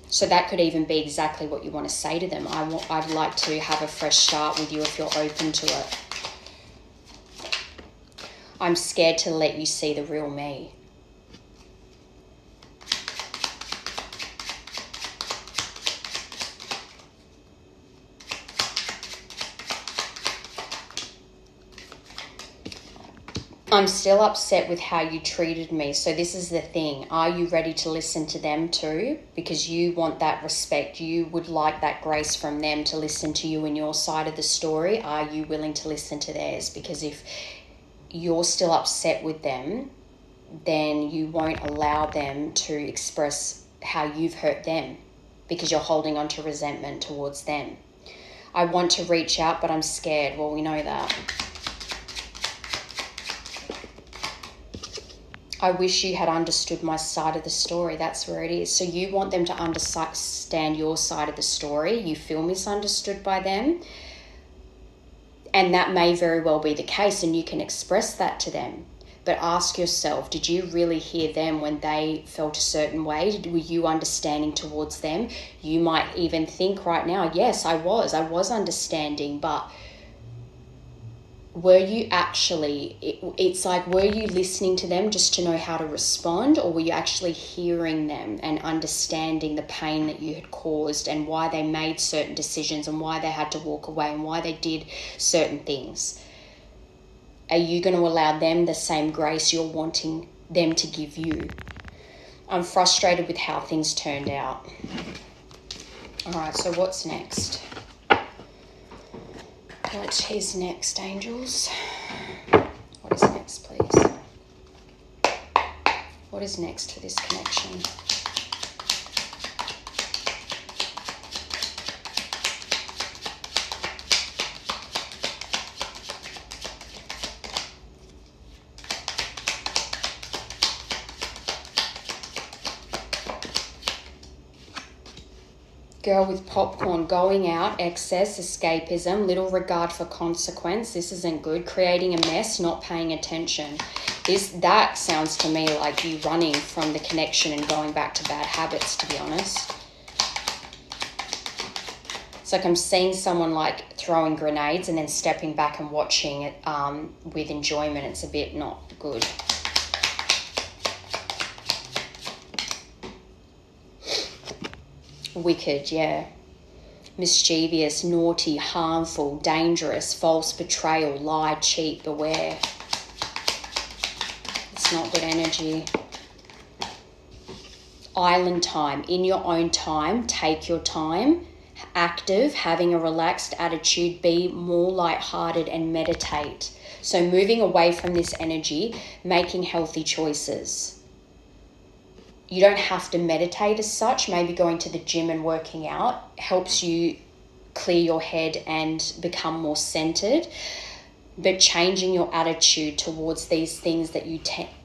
So that could even be exactly what you want to say to them. I'd like to have a fresh start with you if you're open to it. I'm scared to let you see the real me. I'm still upset with how you treated me. So this is the thing. Are you ready to listen to them too? Because you want that respect. You would like that grace from them to listen to you in your side of the story. Are you willing to listen to theirs? Because if you're still upset with them, then you won't allow them to express how you've hurt them because you're holding on to resentment towards them. I want to reach out, but I'm scared. Well, we know that. I wish you had understood my side of the story. That's where it is. So you want them to understand your side of the story. You feel misunderstood by them. And that may very well be the case, and you can express that to them. But ask yourself, did you really hear them when they felt a certain way? Were you understanding towards them? You might even think right now, yes, I was understanding, but were you actually, it's like, were you listening to them just to know how to respond, or were you actually hearing them and understanding the pain that you had caused and why they made certain decisions and why they had to walk away and why they did certain things? Are you going to allow them the same grace you're wanting them to give you? I'm frustrated with how things turned out. All right, so what's next? What is next, angels? What is next, please? What is next for this connection? Girl with popcorn, going out, excess, escapism, little regard for consequence. This isn't good. Creating a mess, not paying attention. That sounds to me like you running from the connection and going back to bad habits, to be honest. It's like I'm seeing someone like throwing grenades and then stepping back and watching it with enjoyment. It's a bit not good. Wicked, yeah. Mischievous, naughty, harmful, dangerous, false, betrayal, lie, cheat, beware. It's not good energy. Island time, in your own time, take your time. Active, having a relaxed attitude, be more lighthearted and meditate. So moving away from this energy, making healthy choices. You don't have to meditate as such. Maybe going to the gym and working out helps you clear your head and become more centered. But changing your attitude towards these things that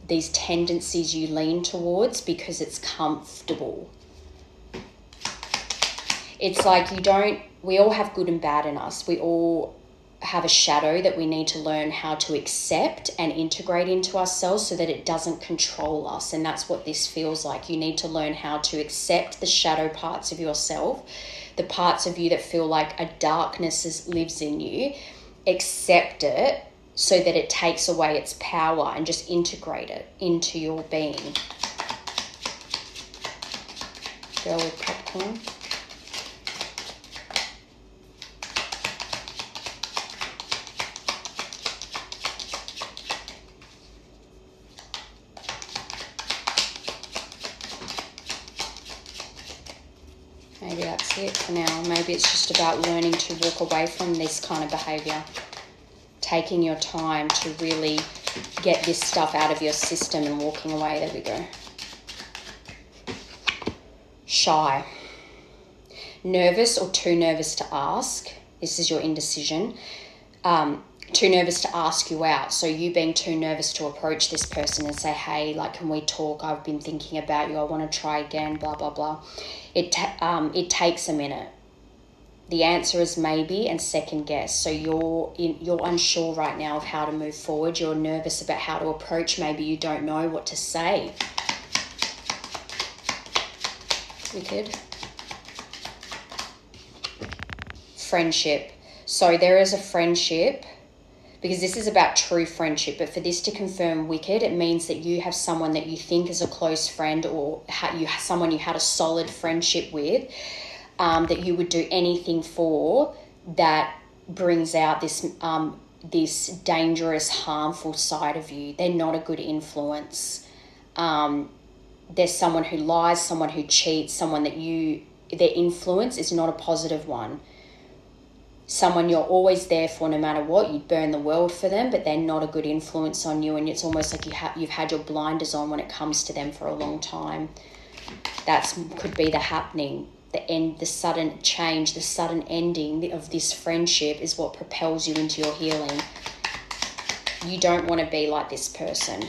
these tendencies you lean towards because it's comfortable. It's like we all have good and bad in us. We all have a shadow that we need to learn how to accept and integrate into ourselves so that it doesn't control us. And that's what this feels like. You need to learn how to accept the shadow parts of yourself, the parts of you that feel like a darkness lives in you. Accept it so that it takes away its power and just integrate it into your being. Girl with popcorn. Maybe that's it for now. Maybe it's just about learning to walk away from this kind of behaviour. Taking your time to really get this stuff out of your system and walking away. There we go. Shy. Nervous or too nervous to ask. This is your indecision. Too nervous to ask you out. So you being too nervous to approach this person and say, hey, like, can we talk? I've been thinking about you. I want to try again, blah, blah, blah. It takes a minute. The answer is maybe and second guess. So you're unsure right now of how to move forward. You're nervous about how to approach. Maybe you don't know what to say. Wicked. Friendship. So there is a friendship, because this is about true friendship, but for this to confirm wicked, it means that you have someone that you think is a close friend, or someone you had a solid friendship with, that you would do anything for, that brings out this dangerous, harmful side of you. They're not a good influence. There's someone who lies, someone who cheats, someone that their influence is not a positive one. Someone you're always there for no matter what. You'd burn the world for them, but they're not a good influence on you, and it's almost like you've had your blinders on when it comes to them for a long time. That could be the happening. The end, the sudden change, the sudden ending of this friendship is what propels you into your healing. You don't want to be like this person.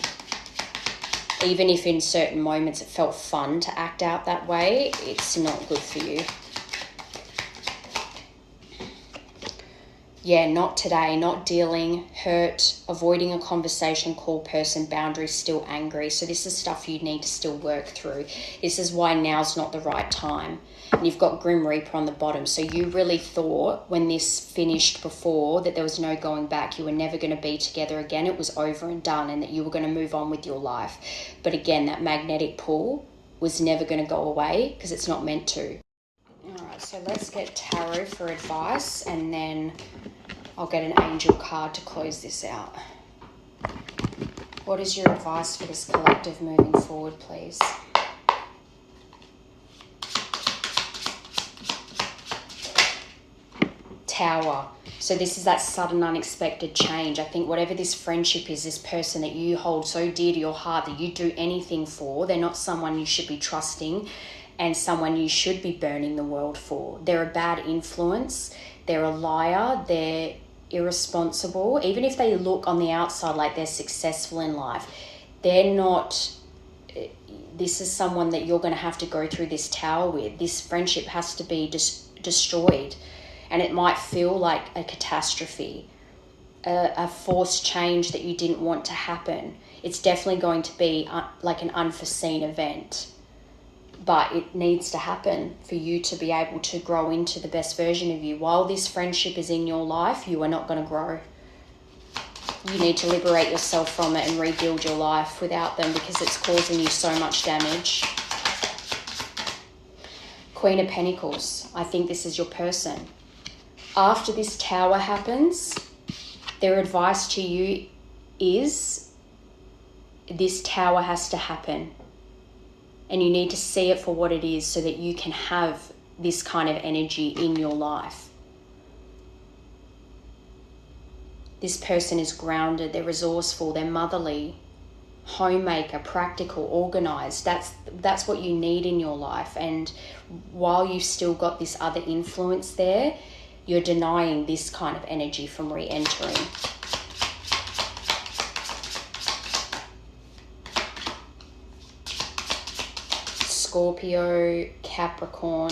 Even if in certain moments it felt fun to act out that way, it's not good for you. Yeah, not today, not dealing, hurt, avoiding a conversation, call person, boundaries, still angry. So this is stuff you need to still work through. This is why now's not the right time. And you've got Grim Reaper on the bottom. So you really thought when this finished before that there was no going back. You were never going to be together again. It was over and done, and that you were going to move on with your life. But again, that magnetic pull was never going to go away because it's not meant to. All right, so let's get tarot for advice, and then I'll get an angel card to close this out. What is your advice for this collective moving forward, please? Tower. So this is that sudden, unexpected change. I think whatever this friendship is, this person that you hold so dear to your heart that you do anything for, they're not someone you should be trusting and someone you should be burning the world for. They're a bad influence. They're a liar. They're irresponsible. Even if they look on the outside like they're successful in life, they're not. This is someone that you're going to have to go through this tower with. This friendship has to be destroyed. And it might feel like a catastrophe, a forced change that you didn't want to happen. It's definitely going to be like an unforeseen event. But it needs to happen for you to be able to grow into the best version of you. While this friendship is in your life, you are not going to grow. You need to liberate yourself from it and rebuild your life without them, because it's causing you so much damage. Queen of Pentacles. I think this is your person. After this tower happens, their advice to you is this tower has to happen. And you need to see it for what it is so that you can have this kind of energy in your life. This person is grounded, they're resourceful, they're motherly, homemaker, practical, organized. That's what you need in your life. And while you've still got this other influence there, you're denying this kind of energy from re-entering. Scorpio, Capricorn,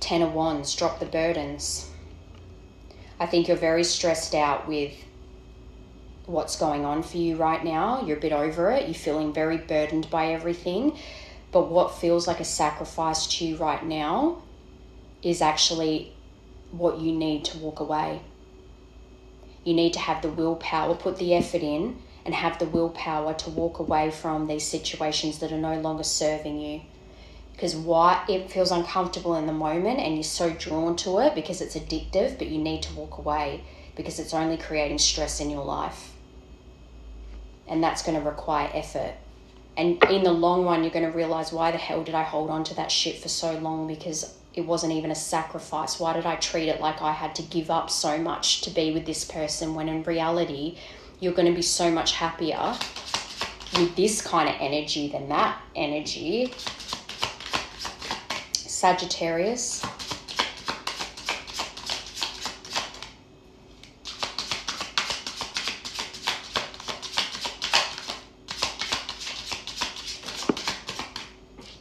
Ten of Wands, drop the burdens. I think you're very stressed out with what's going on for you right now. You're a bit over it. You're feeling very burdened by everything. But what feels like a sacrifice to you right now is actually what you need to walk away. You need to have the willpower, put the effort in, and have the willpower to walk away from these situations that are no longer serving you. Because it feels uncomfortable in the moment and you're so drawn to it because it's addictive, but you need to walk away because it's only creating stress in your life. And that's going to require effort. And in the long run, you're going to realize, why the hell did I hold on to that shit for so long? Because it wasn't even a sacrifice. Why did I treat it like I had to give up so much to be with this person, when in reality, you're going to be so much happier with this kind of energy than that energy. Sagittarius.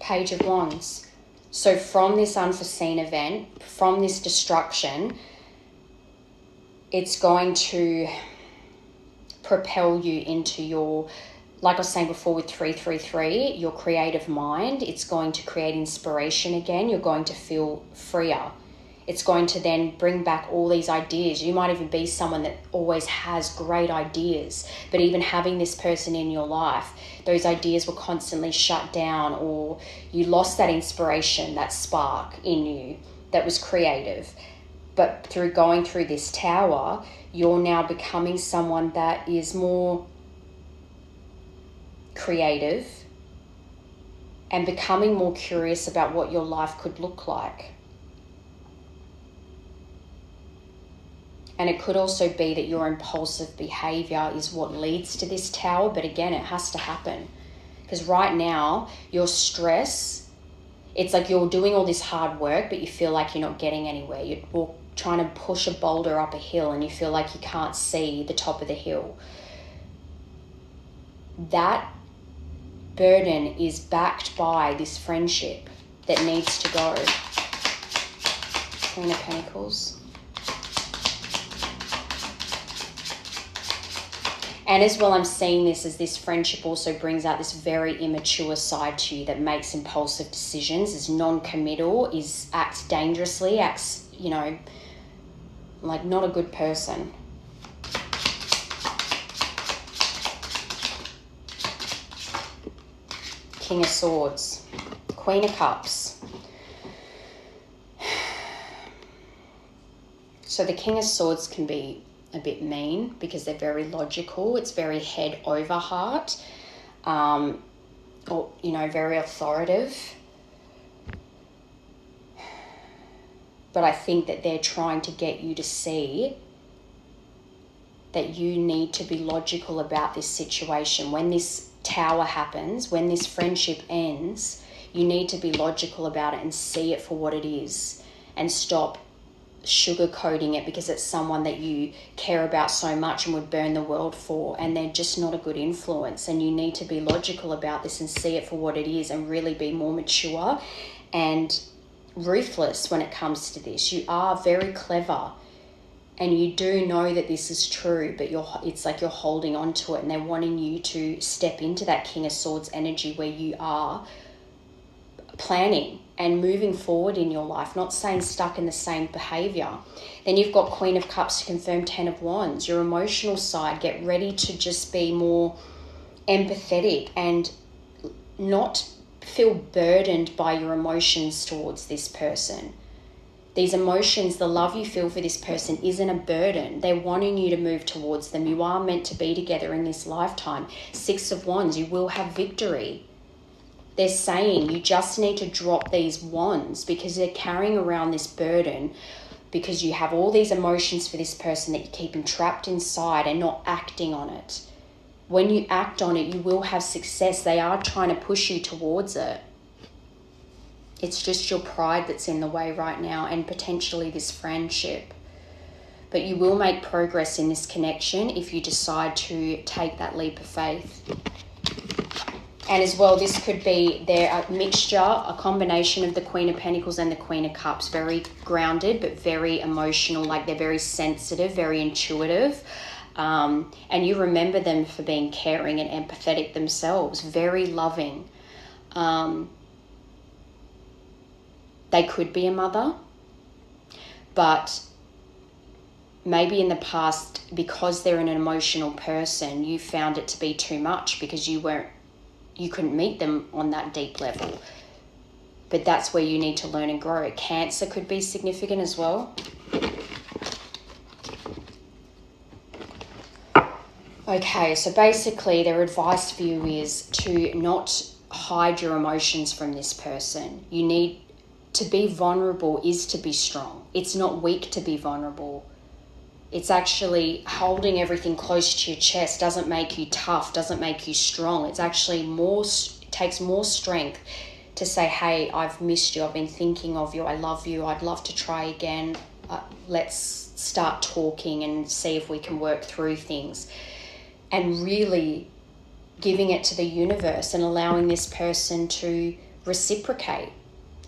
Page of Wands. So from this unforeseen event, from this destruction, it's going to propel you into your, like I was saying before with 333, your creative mind. It's going to create inspiration again. You're going to feel freer. It's going to then bring back all these ideas. You might even be someone that always has great ideas, but even having this person in your life, those ideas were constantly shut down, or you lost that inspiration, that spark in you that was creative. But through going through this tower, you're now becoming someone that is more creative and becoming more curious about what your life could look like. And it could also be that your impulsive behavior is what leads to this tower, but again, it has to happen. Because right now, your stress, it's like you're doing all this hard work, but you feel like you're not getting anywhere. You're trying to push a boulder up a hill and you feel like you can't see the top of the hill. That burden is backed by this friendship that needs to go. Queen of Pentacles. And as well, I'm seeing this as this friendship also brings out this very immature side to you that makes impulsive decisions, is non-committal, acts dangerously, acts, you know, like not a good person. King of Swords, Queen of Cups. So the King of Swords can be a bit mean because they're very logical. It's very head over heart, or, you know, very authoritative. But I think that they're trying to get you to see that you need to be logical about this situation. When this tower happens, when this friendship ends, you need to be logical about it and see it for what it is, and stop sugarcoating it because it's someone that you care about so much and would burn the world for, and they're just not a good influence. And you need to be logical about this and see it for what it is, and really be more mature and ruthless when it comes to this. You are very clever and you do know that this is true, but it's like you're holding on to it, and they're wanting you to step into that King of Swords energy where you are planning and moving forward in your life, not staying stuck in the same behavior. Then you've got Queen of Cups to confirm 10 of Wands, your emotional side. Get ready to just be more empathetic and not feel burdened by your emotions towards this person. These emotions, the love you feel for this person isn't a burden. They're wanting you to move towards them. You are meant to be together in this lifetime. 6 of Wands, you will have victory. They're saying you just need to drop these wands because they're carrying around this burden, because you have all these emotions for this person that you're keeping trapped inside and not acting on it. When you act on it, you will have success. They are trying to push you towards it. It's just your pride that's in the way right now, and potentially this friendship. But you will make progress in this connection if you decide to take that leap of faith. And as well, this could be a mixture, a combination of the Queen of Pentacles and the Queen of Cups. Very grounded, but very emotional. Like they're very sensitive, very intuitive. And you remember them for being caring and empathetic themselves. Very loving. They could be a mother. But maybe in the past, because they're an emotional person, you found it to be too much because you couldn't meet them on that deep level. But that's where you need to learn and grow. Cancer could be significant as well. Okay, so basically their advice for you is to not hide your emotions from this person. You need to be vulnerable is to be strong. It's not weak to be vulnerable. It's actually holding everything close to your chest doesn't make you tough, doesn't make you strong. It's actually it takes more strength to say, hey, I've missed you. I've been thinking of you. I love you. I'd love to try again. Let's start talking and see if we can work through things. And really giving it to the universe and allowing this person to reciprocate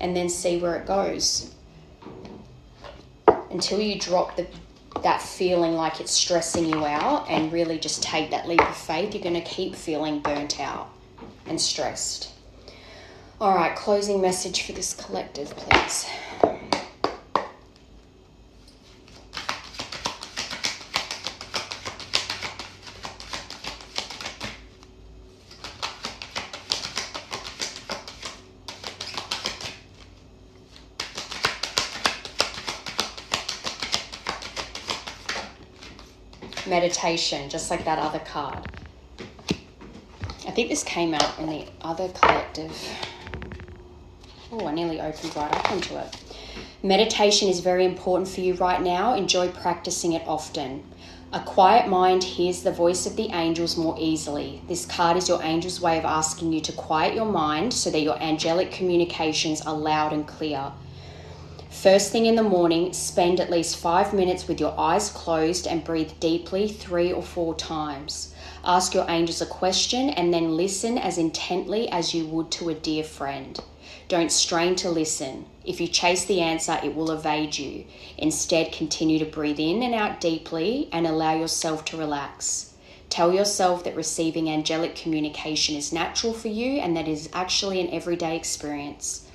and then see where it goes. Until you drop that feeling like it's stressing you out and really just take that leap of faith, you're going to keep feeling burnt out and stressed. All right, closing message for this collective, please. Meditation, just like that other card. I think this came out in the other collective. Oh, I nearly opened right up onto it. Meditation is very important for you right now. Enjoy practicing it often. A quiet mind hears the voice of the angels more easily. This card is your angel's way of asking you to quiet your mind so that your angelic communications are loud and clear. First thing in the morning, spend at least 5 minutes with your eyes closed and breathe deeply 3 or 4 times. Ask your angels a question and then listen as intently as you would to a dear friend. Don't strain to listen. If you chase the answer, it will evade you. Instead, continue to breathe in and out deeply and allow yourself to relax. Tell yourself that receiving angelic communication is natural for you and that is actually an everyday experience.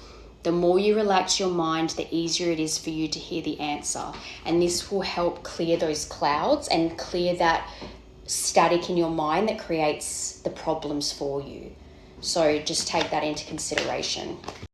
The more you relax your mind, the easier it is for you to hear the answer. And this will help clear those clouds and clear that static in your mind that creates the problems for you. So just take that into consideration.